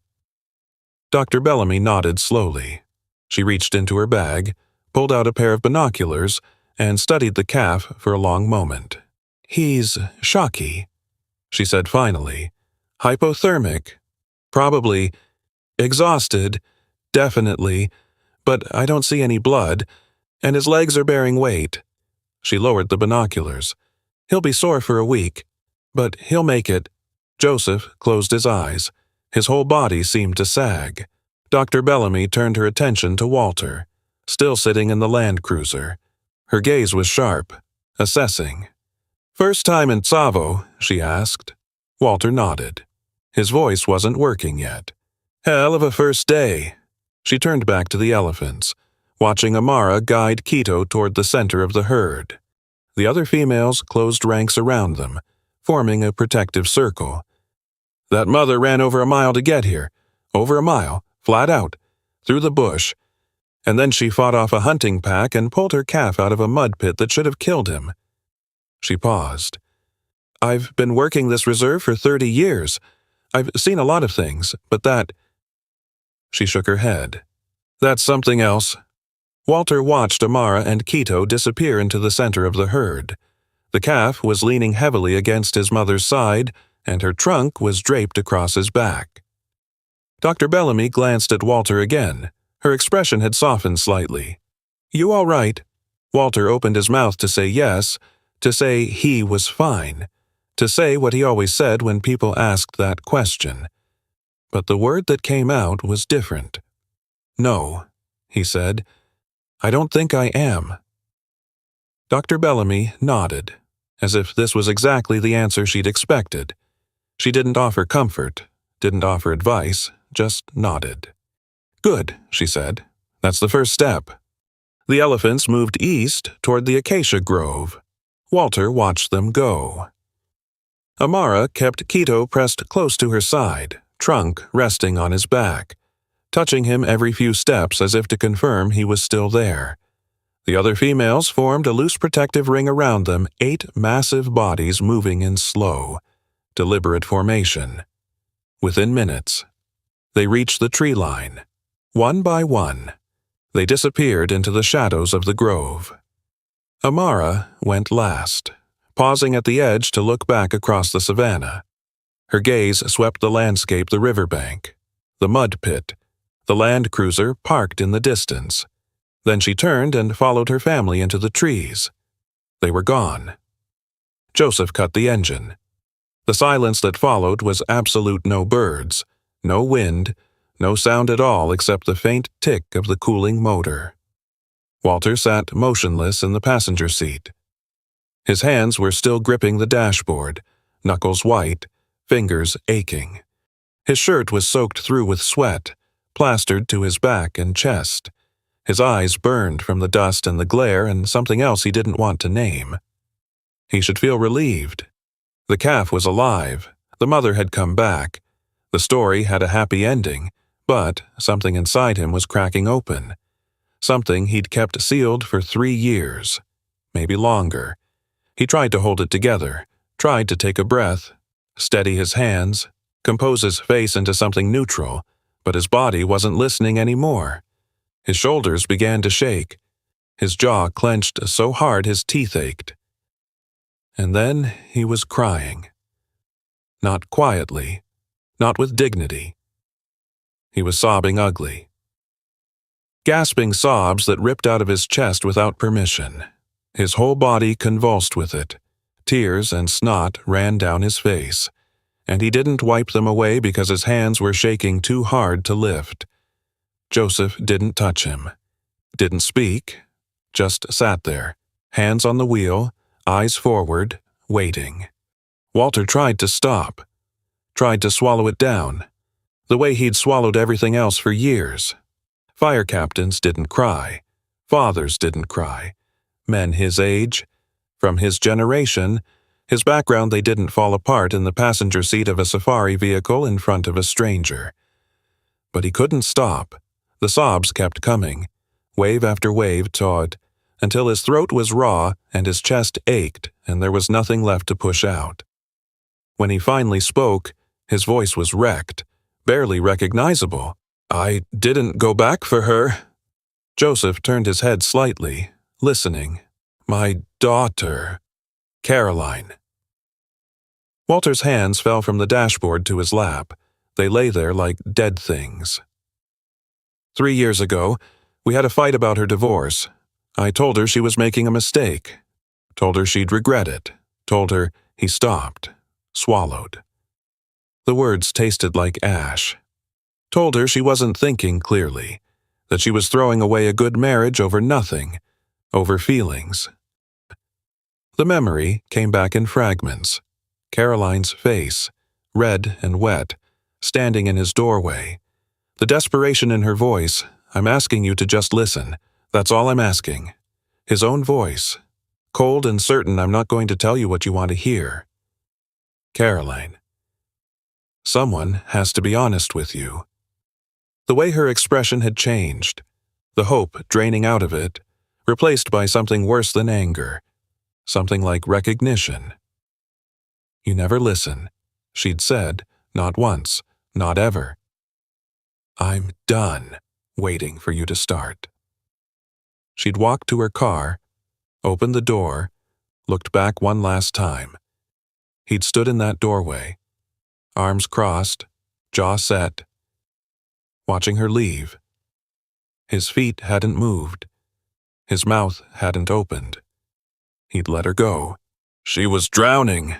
Dr. Bellamy nodded slowly. She reached into her bag, pulled out a pair of binoculars, and studied the calf for a long moment. "He's shocky," she said finally. "Hypothermic. Probably. Exhausted. Definitely. But I don't see any blood, and his legs are bearing weight." She lowered the binoculars. "He'll be sore for a week, but he'll make it." Joseph closed his eyes. His whole body seemed to sag. Dr. Bellamy turned her attention to Walter, still sitting in the Land Cruiser. Her gaze was sharp, assessing. "First time in Tsavo?" she asked. Walter nodded. His voice wasn't working yet. "Hell of a first day." She turned back to the elephants, watching Amara guide Quito toward the center of the herd. The other females closed ranks around them, forming a protective circle. "That mother ran over a mile to get here. Over a mile, flat out, through the bush. And then she fought off a hunting pack and pulled her calf out of a mud pit that should have killed him." She paused. "I've been working this reserve for 30 years. I've seen a lot of things, but that—" She shook her head. "That's something else." Walter watched Amara and Quito disappear into the center of the herd. The calf was leaning heavily against his mother's side, and her trunk was draped across his back. Dr. Bellamy glanced at Walter again. Her expression had softened slightly. "You all right?" Walter opened his mouth to say yes, to say he was fine, to say what he always said when people asked that question. But the word that came out was different. "No," he said. "I don't think I am." Dr. Bellamy nodded, as if this was exactly the answer she'd expected. She didn't offer comfort, didn't offer advice, just nodded. "Good," she said. "That's the first step." The elephants moved east toward the acacia grove. Walter watched them go. Amara kept Quito pressed close to her side, trunk resting on his back, touching him every few steps as if to confirm he was still there. The other females formed a loose protective ring around them, 8 massive bodies moving in slow, deliberate formation. Within minutes, they reached the tree line. One by one, they disappeared into the shadows of the grove. Amara went last, pausing at the edge to look back across the savanna. Her gaze swept the landscape, the riverbank, the mud pit, the Land Cruiser parked in the distance. Then she turned and followed her family into the trees. They were gone. Joseph cut the engine. The silence that followed was absolute. No birds, no wind, no sound at all except the faint tick of the cooling motor. Walter sat motionless in the passenger seat. His hands were still gripping the dashboard, knuckles white, fingers aching. His shirt was soaked through with sweat, plastered to his back and chest. His eyes burned from the dust and the glare and something else he didn't want to name. He should feel relieved. The calf was alive. The mother had come back. The story had a happy ending, but something inside him was cracking open. Something he'd kept sealed for 3 years, maybe longer. He tried to hold it together, tried to take a breath, steady his hands, compose his face into something neutral, but his body wasn't listening anymore. His shoulders began to shake. His jaw clenched so hard his teeth ached. And then he was crying. Not quietly, not with dignity. He was sobbing ugly. Gasping sobs that ripped out of his chest without permission. His whole body convulsed with it. Tears and snot ran down his face, and he didn't wipe them away because his hands were shaking too hard to lift. Joseph didn't touch him, didn't speak, just sat there, hands on the wheel, eyes forward, waiting. Walter tried to stop, tried to swallow it down, the way he'd swallowed everything else for years. Fire captains didn't cry. Fathers didn't cry. Men his age, from his generation, his background, they didn't fall apart in the passenger seat of a safari vehicle in front of a stranger. But he couldn't stop. The sobs kept coming. Wave after wave taught, until his throat was raw and his chest ached and there was nothing left to push out. When he finally spoke, his voice was wrecked, barely recognizable. "I didn't go back for her." Joseph turned his head slightly, listening. "My daughter, Caroline." Walter's hands fell from the dashboard to his lap. They lay there like dead things. 3 years ago, we had a fight about her divorce. I told her she was making a mistake. Told her she'd regret it. Told her he stopped. Swallowed. The words tasted like ash. Told her she wasn't thinking clearly. That she was throwing away a good marriage over nothing. Over feelings. The memory came back in fragments. Caroline's face, red and wet, standing in his doorway. The desperation in her voice. "I'm asking you to just listen. That's all I'm asking." His own voice. Cold and certain, "I'm not going to tell you what you want to hear." Caroline. Someone has to be honest with you. The way her expression had changed. The hope draining out of it, replaced by something worse than anger. Something like recognition. "You never listen," she'd said, not once, not ever. "I'm done waiting for you to start." She'd walked to her car, opened the door, looked back one last time. He'd stood in that doorway, arms crossed, jaw set, watching her leave. His feet hadn't moved. His mouth hadn't opened. He'd let her go. "She was drowning,"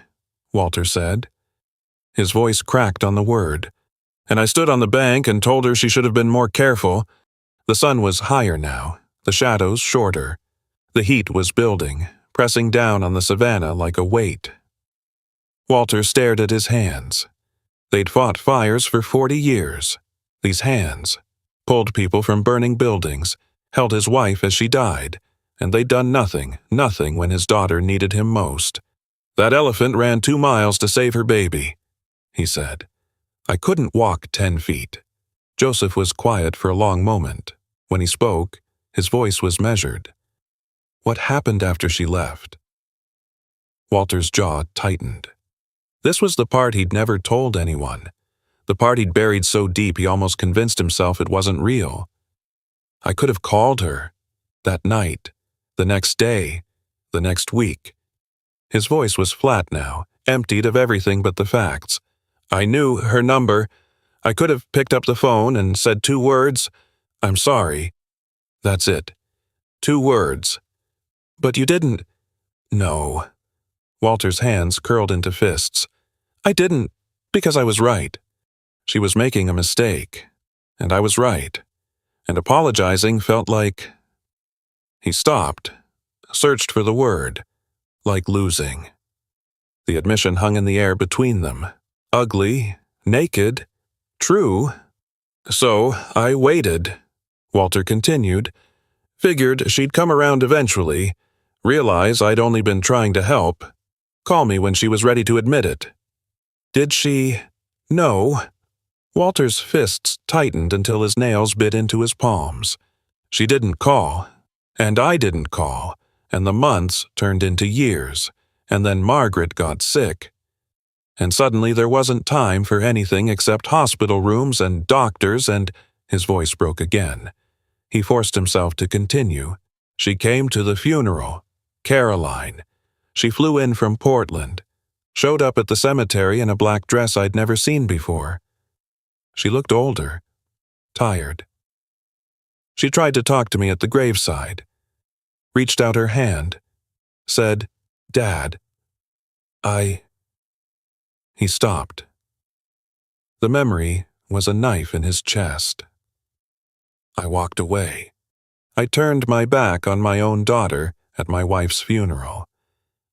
Walter said. His voice cracked on the word. "And I stood on the bank and told her she should have been more careful." The sun was higher now, the shadows shorter. The heat was building, pressing down on the savannah like a weight. Walter stared at his hands. They'd fought fires for 40 years. These hands. Pulled people from burning buildings, held his wife as she died, and they'd done nothing when his daughter needed him most. "That elephant ran 2 miles to save her baby," he said. "I couldn't walk 10 feet. Joseph was quiet for a long moment. When he spoke, his voice was measured. "What happened after she left?" Walter's jaw tightened. This was the part he'd never told anyone. The part he'd buried so deep he almost convinced himself it wasn't real. "I could have called her. That night. The next day. The next week." His voice was flat now, emptied of everything but the facts. "I knew her number. I could have picked up the phone and said 2 words. 'I'm sorry.' That's it. 2 words. But you didn't." "No." Walter's hands curled into fists. "I didn't, because I was right. She was making a mistake, and I was right. And apologizing felt like—" He stopped, searched for the word. Like losing. The admission hung in the air between them. Ugly, naked, true. "So I waited," Walter continued. "Figured she'd come around eventually, realize I'd only been trying to help, Call me when she was ready to admit it. Did she? No. Walter's fists tightened until his nails bit into his palms. She didn't call, and I didn't call, and the months turned into years, and then Margaret got sick. And suddenly there wasn't time for anything except hospital rooms and doctors and— His voice broke again. He forced himself to continue. She came to the funeral. Caroline. She flew in from Portland. Showed up at the cemetery in a black dress I'd never seen before. She looked older. Tired. She tried to talk to me at the graveside. Reached out her hand. Said, "Dad, He stopped. The memory was a knife in his chest. I walked away. I turned my back on my own daughter at my wife's funeral.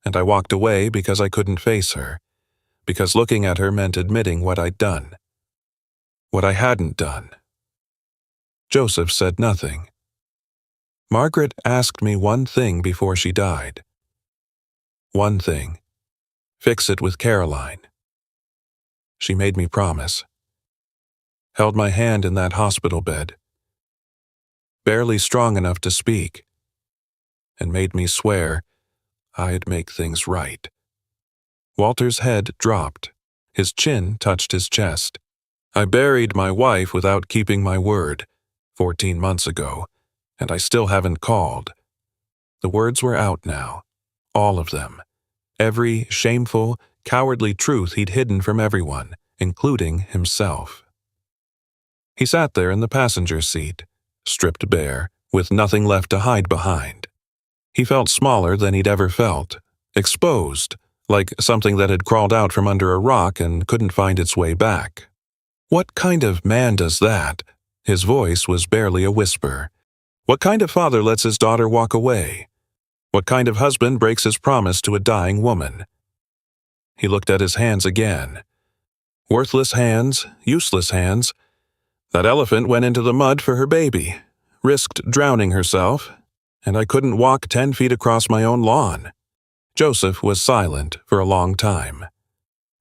And I walked away because I couldn't face her, because looking at her meant admitting what I'd done. What I hadn't done. Joseph said nothing. Margaret asked me one thing before she died. One thing. Fix it with Caroline. She made me promise. Held my hand in that hospital bed. Barely strong enough to speak. And made me swear I'd make things right. Walter's head dropped. His chin touched his chest. I buried my wife without keeping my word, 14 months ago, and I still haven't called. The words were out now. All of them. Every shameful, cowardly truth he'd hidden from everyone, including himself. He sat there in the passenger seat, stripped bare, with nothing left to hide behind. He felt smaller than he'd ever felt, exposed, like something that had crawled out from under a rock and couldn't find its way back. What kind of man does that? His voice was barely a whisper. What kind of father lets his daughter walk away? What kind of husband breaks his promise to a dying woman? He looked at his hands again. Worthless hands, useless hands. That elephant went into the mud for her baby, risked drowning herself, and I couldn't walk 10 feet across my own lawn. Joseph was silent for a long time.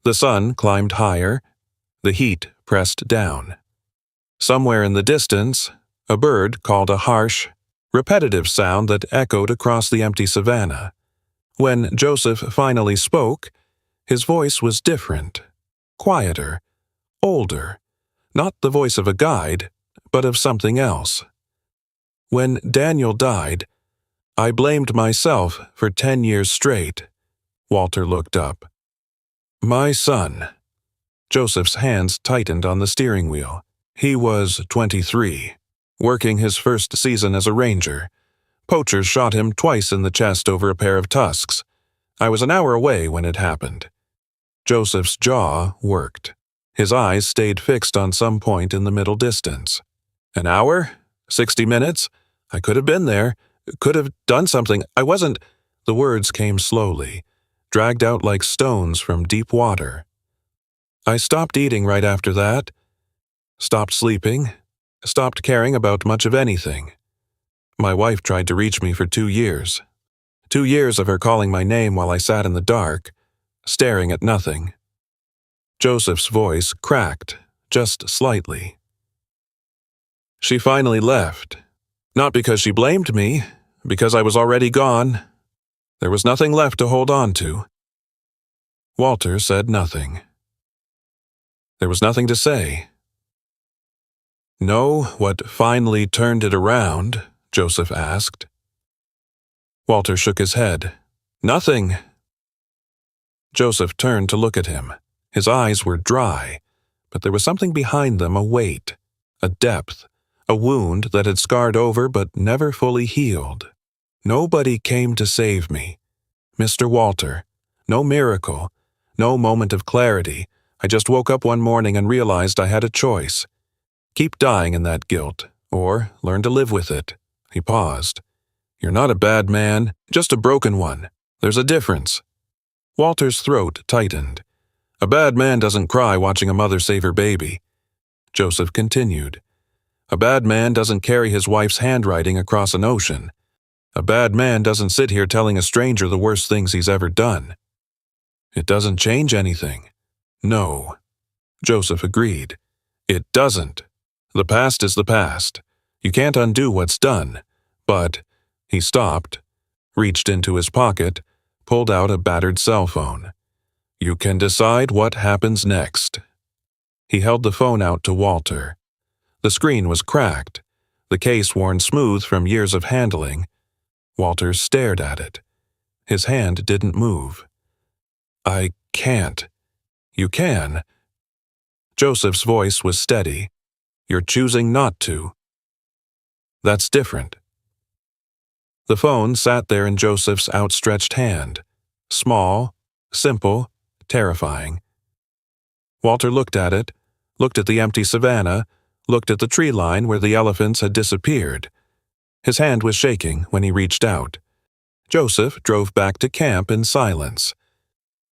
The sun climbed higher. The heat pressed down. Somewhere in the distance, a bird called a harsh, repetitive sound that echoed across the empty savanna. When Joseph finally spoke, his voice was different, quieter, older, not the voice of a guide, but of something else. When Daniel died, I blamed myself for 10 years straight. Walter looked up. My son. Joseph's hands tightened on the steering wheel. He was 23, working his first season as a ranger. Poachers shot him twice in the chest over a pair of tusks. I was an hour away when it happened. Joseph's jaw worked. His eyes stayed fixed on some point in the middle distance. An hour? 60 minutes? I could have been there. Could have done something. I wasn't— The words came slowly, dragged out like stones from deep water. I stopped eating right after that. Stopped sleeping. Stopped caring about much of anything. My wife tried to reach me for 2 years. 2 years of her calling my name while I sat in the dark, staring at nothing. Joseph's voice cracked, just slightly. She finally left. Not because she blamed me, because I was already gone. There was nothing left to hold on to. Walter said nothing. There was nothing to say. Know what finally turned it around? Joseph asked. Walter shook his head. Nothing. Joseph turned to look at him. His eyes were dry, but there was something behind them, a weight, a depth, a wound that had scarred over but never fully healed. Nobody came to save me. Mr. Walter. No miracle. No moment of clarity. I just woke up one morning and realized I had a choice. Keep dying in that guilt, or learn to live with it. He paused. You're not a bad man, just a broken one. There's a difference. Walter's throat tightened. A bad man doesn't cry watching a mother save her baby. Joseph continued. A bad man doesn't carry his wife's handwriting across an ocean. A bad man doesn't sit here telling a stranger the worst things he's ever done. It doesn't change anything. No. Joseph agreed. It doesn't. The past is the past. You can't undo what's done. But, he stopped, reached into his pocket, pulled out a battered cell phone. You can decide what happens next. He held the phone out to Walter. The screen was cracked, the case worn smooth from years of handling. Walter stared at it. His hand didn't move. I can't. You can. Joseph's voice was steady. You're choosing not to. That's different. The phone sat there in Joseph's outstretched hand. Small, simple, terrifying. Walter looked at it, looked at the empty savanna, looked at the tree line where the elephants had disappeared. His hand was shaking when he reached out. Joseph drove back to camp in silence.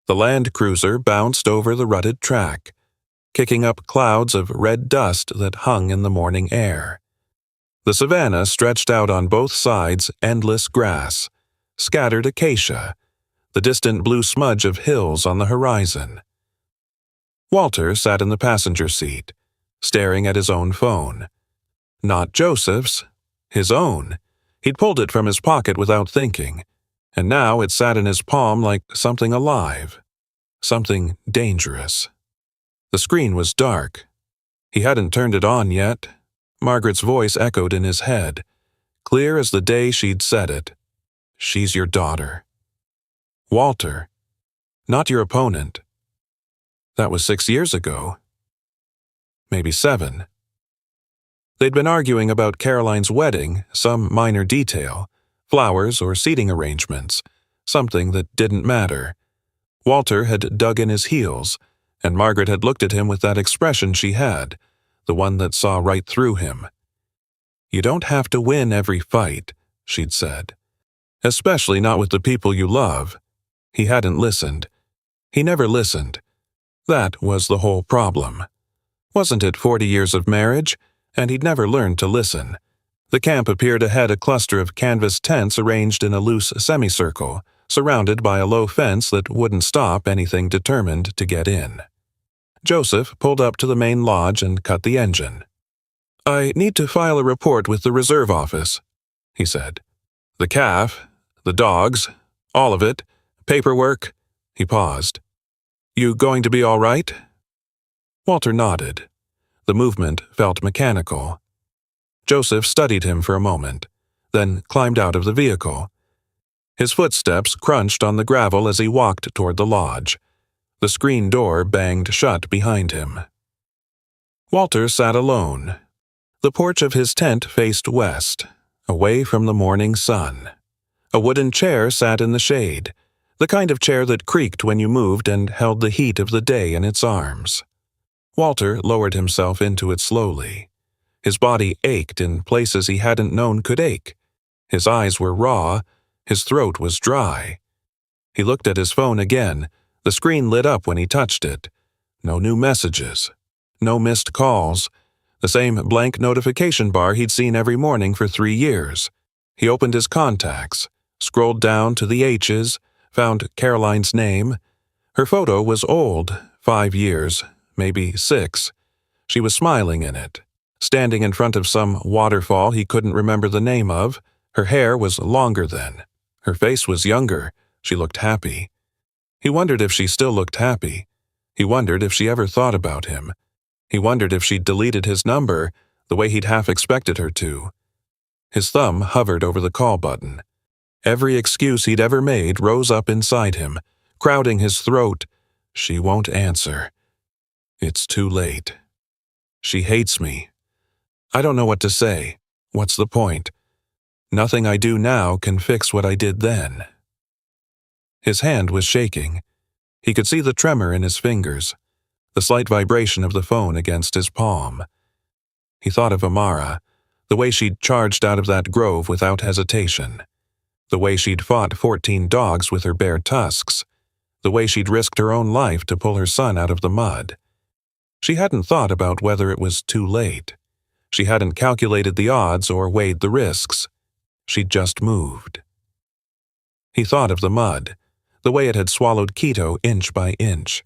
The Land Cruiser bounced over the rutted track, kicking up clouds of red dust that hung in the morning air. The savanna stretched out on both sides endless grass, scattered acacia, the distant blue smudge of hills on the horizon. Walter sat in the passenger seat, staring at his own phone. Not Joseph's, his own. He'd pulled it from his pocket without thinking, and now it sat in his palm like something alive, something dangerous. The screen was dark. He hadn't turned it on yet. Margaret's voice echoed in his head, clear as the day she'd said it. She's your daughter. Walter, not your opponent. That was 6 years ago. Maybe 7. They'd been arguing about Caroline's wedding, some minor detail, flowers or seating arrangements, something that didn't matter. Walter had dug in his heels, and Margaret had looked at him with that expression she had, the one that saw right through him. You don't have to win every fight, she'd said. Especially not with the people you love. He hadn't listened. He never listened. That was the whole problem. Wasn't it 40 years of marriage? And he'd never learned to listen. The camp appeared ahead a cluster of canvas tents arranged in a loose semicircle, surrounded by a low fence that wouldn't stop anything determined to get in. Joseph pulled up to the main lodge and cut the engine. I need to file a report with the reserve office, he said. The calf, the dogs, all of it, paperwork. He paused. You going to be all right? Walter nodded. The movement felt mechanical. Joseph studied him for a moment, then climbed out of the vehicle. His footsteps crunched on the gravel as he walked toward the lodge. The screen door banged shut behind him. Walter sat alone. The porch of his tent faced west, away from the morning sun. A wooden chair sat in the shade, the kind of chair that creaked when you moved and held the heat of the day in its arms. Walter lowered himself into it slowly. His body ached in places he hadn't known could ache. His eyes were raw, his throat was dry. He looked at his phone again. The screen lit up when he touched it. No new messages. No missed calls. The same blank notification bar he'd seen every morning for 3 years. He opened his contacts, scrolled down to the H's, found Caroline's name. Her photo was old, 5 years, maybe 6. She was smiling in it, standing in front of some waterfall he couldn't remember the name of. Her hair was longer then. Her face was younger. She looked happy. He wondered if she still looked happy. He wondered if she ever thought about him. He wondered if she'd deleted his number the way he'd half expected her to. His thumb hovered over the call button. Every excuse he'd ever made rose up inside him, crowding his throat. She won't answer. It's too late. She hates me. I don't know what to say. What's the point? Nothing I do now can fix what I did then. His hand was shaking. He could see the tremor in his fingers, the slight vibration of the phone against his palm. He thought of Amara, the way she'd charged out of that grove without hesitation, the way she'd fought 14 dogs with her bare tusks, the way she'd risked her own life to pull her son out of the mud. She hadn't thought about whether it was too late. She hadn't calculated the odds or weighed the risks. She'd just moved. He thought of the mud, the way it had swallowed keto inch by inch,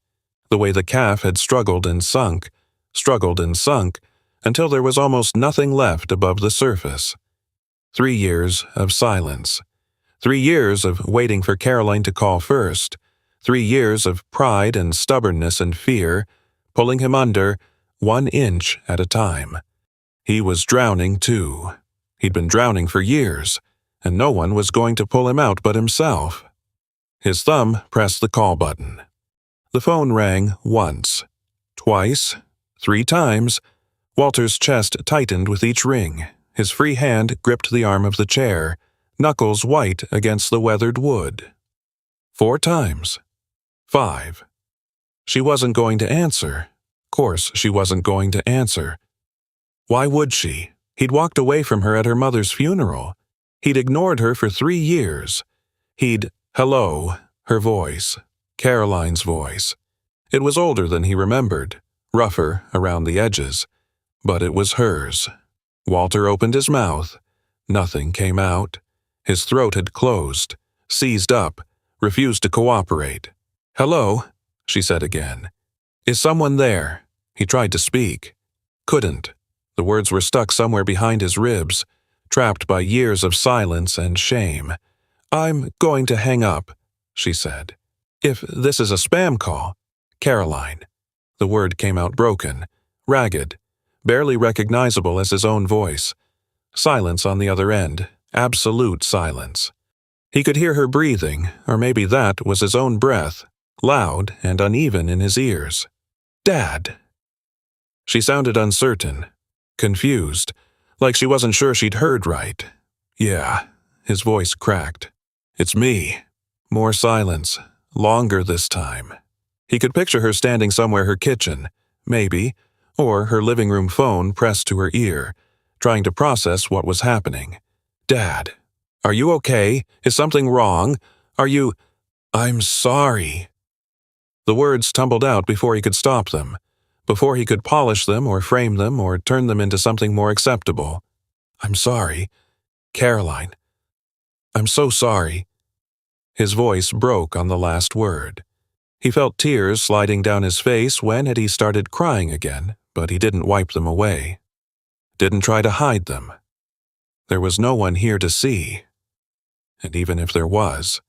the way the calf had struggled and sunk, until there was almost nothing left above the surface. 3 years of silence. 3 years of waiting for Caroline to call first. 3 years of pride and stubbornness and fear, pulling him under 1 inch at a time. He was drowning too. He'd been drowning for years, and no one was going to pull him out but himself. His thumb pressed the call button. The phone rang once, twice, 3 times. Walter's chest tightened with each ring. His free hand gripped the arm of the chair, knuckles white against the weathered wood. 4 times. 5. She wasn't going to answer. Course she wasn't going to answer. Why would she? He'd walked away from her at her mother's funeral. He'd ignored her for 3 years. Hello, her voice. Caroline's voice. It was older than he remembered, rougher around the edges, but it was hers. Walter opened his mouth. Nothing came out. His throat had closed, seized up, refused to cooperate. "Hello," she said again. "Is someone there?" He tried to speak. Couldn't. The words were stuck somewhere behind his ribs, trapped by years of silence and shame. "I'm going to hang up," she said. "If this is a spam call." Caroline. The word came out broken, ragged, barely recognizable as his own voice. Silence on the other end, absolute silence. He could hear her breathing, or maybe that was his own breath, loud and uneven in his ears. "Dad." She sounded uncertain, confused, like she wasn't sure she'd heard right. "Yeah," his voice cracked. "It's me." More silence, longer this time. He could picture her standing somewhere her kitchen, maybe, or her living room phone pressed to her ear, trying to process what was happening. "Dad, are you okay? Is something wrong? Are you—" "I'm sorry." The words tumbled out before he could stop them, before he could polish them or frame them or turn them into something more acceptable. "I'm sorry. Caroline. I'm so sorry." His voice broke on the last word. He felt tears sliding down his face when he started crying again, but he didn't wipe them away. Didn't try to hide them. There was no one here to see. And even if there was,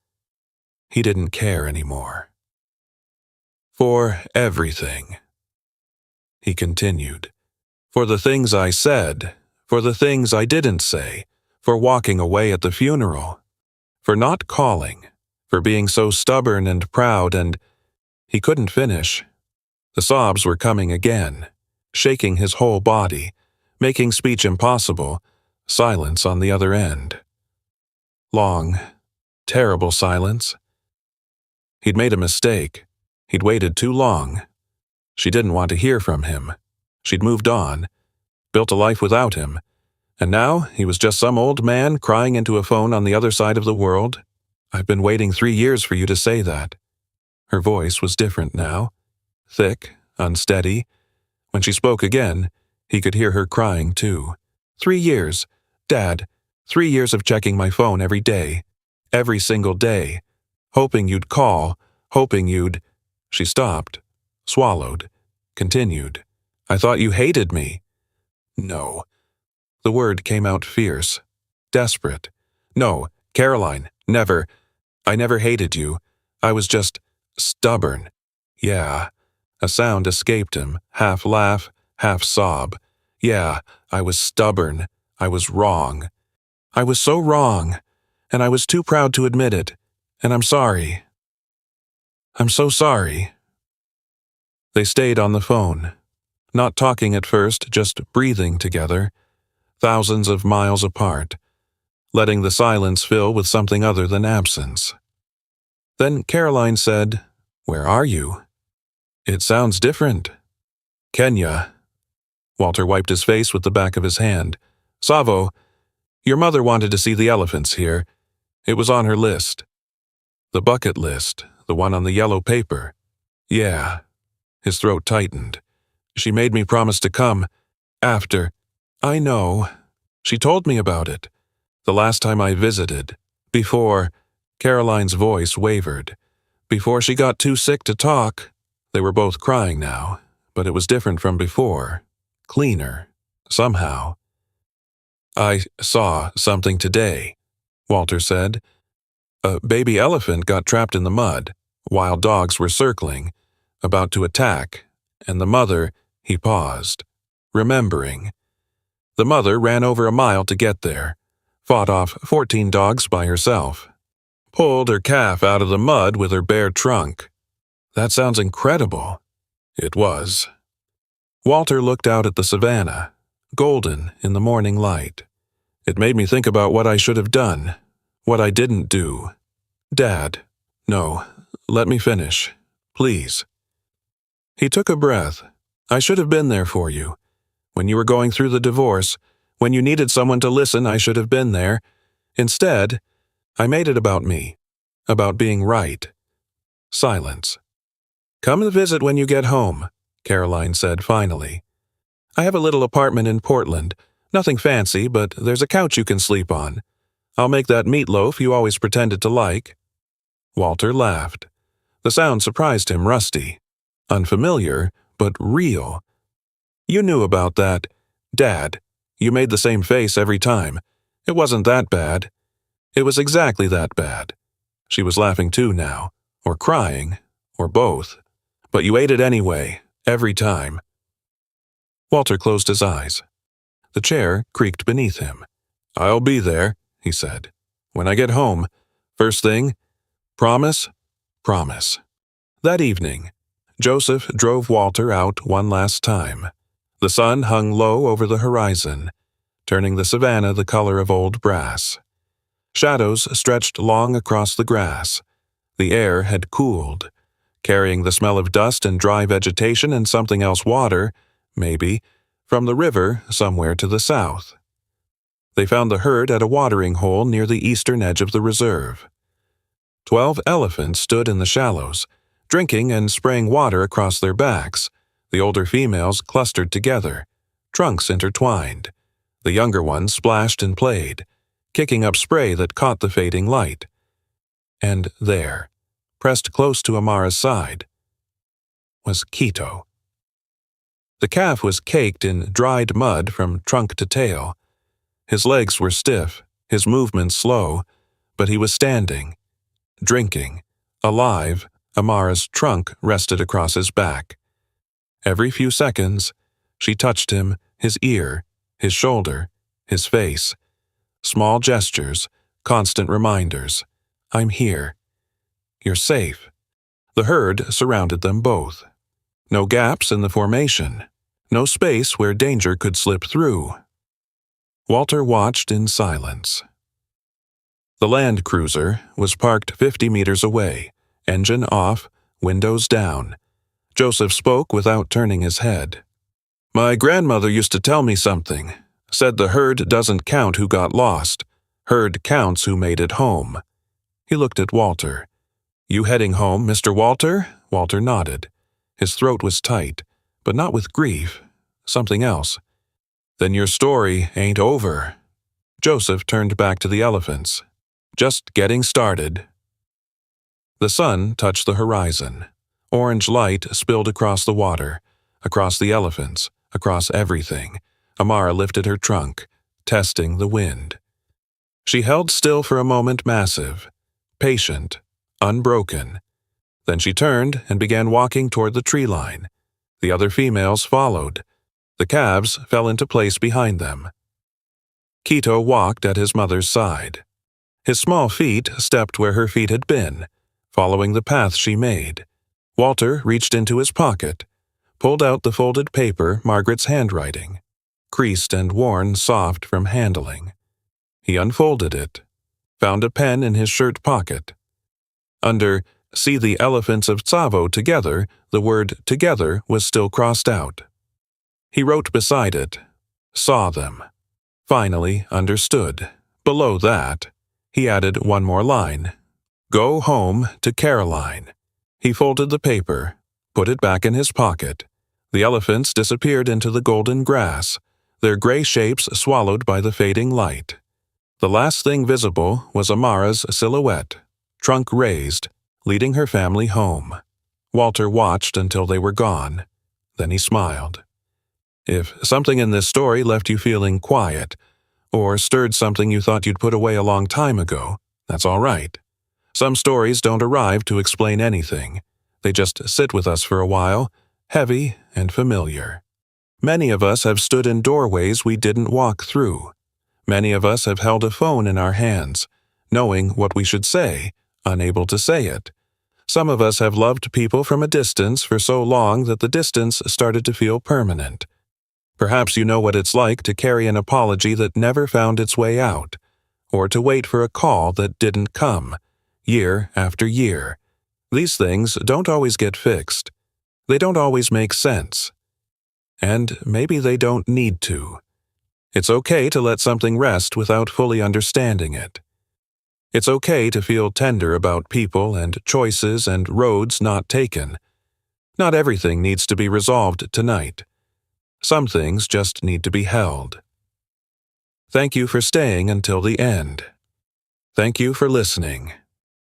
he didn't care anymore. "For everything," he continued. "For the things I said, for the things I didn't say, for walking away at the funeral, for not calling, for being so stubborn and proud and—" He couldn't finish. The sobs were coming again, shaking his whole body, making speech impossible, silence on the other end. Long, terrible silence. He'd made a mistake. He'd waited too long. She didn't want to hear from him. She'd moved on, built a life without him, and now he was just some old man crying into a phone on the other side of the world. "I've been waiting 3 years for you to say that." Her voice was different now, thick, unsteady. When she spoke again, he could hear her crying too. 3 years, Dad, 3 years of checking my phone every day, every single day, hoping you'd call, hoping you'd—" She stopped, swallowed, continued. "I thought you hated me." "No." The word came out fierce, desperate. "No, Caroline, never. I never hated you. I was just stubborn." "Yeah." A sound escaped him, half laugh, half sob. "Yeah, I was stubborn. I was wrong. I was so wrong, and I was too proud to admit it, and I'm sorry. I'm so sorry." They stayed on the phone, not talking at first, just breathing together, thousands of miles apart, letting the silence fill with something other than absence. Then Caroline said, "Where are you?" "It sounds different." "Kenya." Walter wiped his face with the back of his hand. "Savo, your mother wanted to see the elephants here. It was on her list." "The bucket list, the one on the yellow paper." "Yeah." His throat tightened. "She made me promise to come after." "I know. She told me about it. The last time I visited. Before—" Caroline's voice wavered. Before she got too sick to talk. They were both crying now, but it was different from before. Cleaner. Somehow. I saw something today, Walter said. A baby elephant got trapped in the mud. Wild dogs were circling, about to attack, and the mother, he paused, remembering. The mother ran over a mile to get there, fought off 14 dogs by herself, pulled her calf out of the mud with her bare trunk. That sounds incredible. It was. Walter looked out at the savannah, golden in the morning light. It made me think about what I should have done, what I didn't do. Dad, no, let me finish, please. He took a breath. I should have been there for you. When you were going through the divorce, when you needed someone to listen, I should have been there. Instead, I made it about me, about being right. Silence. Come and visit when you get home, Caroline said finally. I have a little apartment in Portland. Nothing fancy, but there's a couch you can sleep on. I'll make that meatloaf you always pretended to like. Walter laughed. The sound surprised him, rusty. Unfamiliar, but real. You knew about that. Dad, you made the same face every time. It wasn't that bad. It was exactly that bad. She was laughing too now, or crying, or both. But you ate it anyway, every time. Walter closed his eyes. The chair creaked beneath him. I'll be there, he said. When I get home. First thing. Promise? Promise. That evening, Joseph drove Walter out one last time. The sun hung low over the horizon, turning the savannah the color of old brass. Shadows stretched long across the grass. The air had cooled, carrying the smell of dust and dry vegetation and something else water, maybe, from the river somewhere to the south. They found the herd at a watering hole near the eastern edge of the reserve. 12 elephants stood in the shallows, drinking and spraying water across their backs, the older females clustered together, trunks intertwined. The younger ones splashed and played, kicking up spray that caught the fading light. And there, pressed close to Amara's side, was Quito. The calf was caked in dried mud from trunk to tail. His legs were stiff, his movements slow, but he was standing, drinking, alive. Amara's trunk rested across his back. Every few seconds, she touched him, his ear, his shoulder, his face. Small gestures, constant reminders. I'm here. You're safe. The herd surrounded them both. No gaps in the formation. No space where danger could slip through. Walter watched in silence. The Land Cruiser was parked 50 meters away, engine off, windows down. Joseph spoke without turning his head. My grandmother used to tell me something. Said the herd doesn't count who got lost. Herd counts who made it home. He looked at Walter. You heading home, Mr. Walter? Walter nodded. His throat was tight, but not with grief. Something else. Then your story ain't over. Joseph turned back to the elephants. Just getting started. The sun touched the horizon. Orange light spilled across the water, across the elephants, across everything. Amara lifted her trunk, testing the wind. She held still for a moment, massive, patient, unbroken. Then she turned and began walking toward the tree line. The other females followed. The calves fell into place behind them. Quito walked at his mother's side. His small feet stepped where her feet had been, following the path she made. Walter reached into his pocket, pulled out the folded paper Margaret's handwriting, creased and worn soft from handling. He unfolded it, found a pen in his shirt pocket. Under "See the elephants of Tsavo together," the word "together" was still crossed out. He wrote beside it, "Saw them." Finally understood. Below that, he added one more line, "Go home to Caroline." He folded the paper, put it back in his pocket. The elephants disappeared into the golden grass, their gray shapes swallowed by the fading light. The last thing visible was Amara's silhouette, trunk raised, leading her family home. Walter watched until they were gone. Then he smiled. If something in this story left you feeling quiet, or stirred something you thought you'd put away a long time ago, that's all right. Some stories don't arrive to explain anything. They just sit with us for a while, heavy and familiar. Many of us have stood in doorways we didn't walk through. Many of us have held a phone in our hands, knowing what we should say, unable to say it. Some of us have loved people from a distance for so long that the distance started to feel permanent. Perhaps you know what it's like to carry an apology that never found its way out, or to wait for a call that didn't come, year after year. These things don't always get fixed. They don't always make sense. And maybe they don't need to. It's okay to let something rest without fully understanding it. It's okay to feel tender about people and choices and roads not taken. Not everything needs to be resolved tonight. Some things just need to be held. Thank you for staying until the end. Thank you for listening.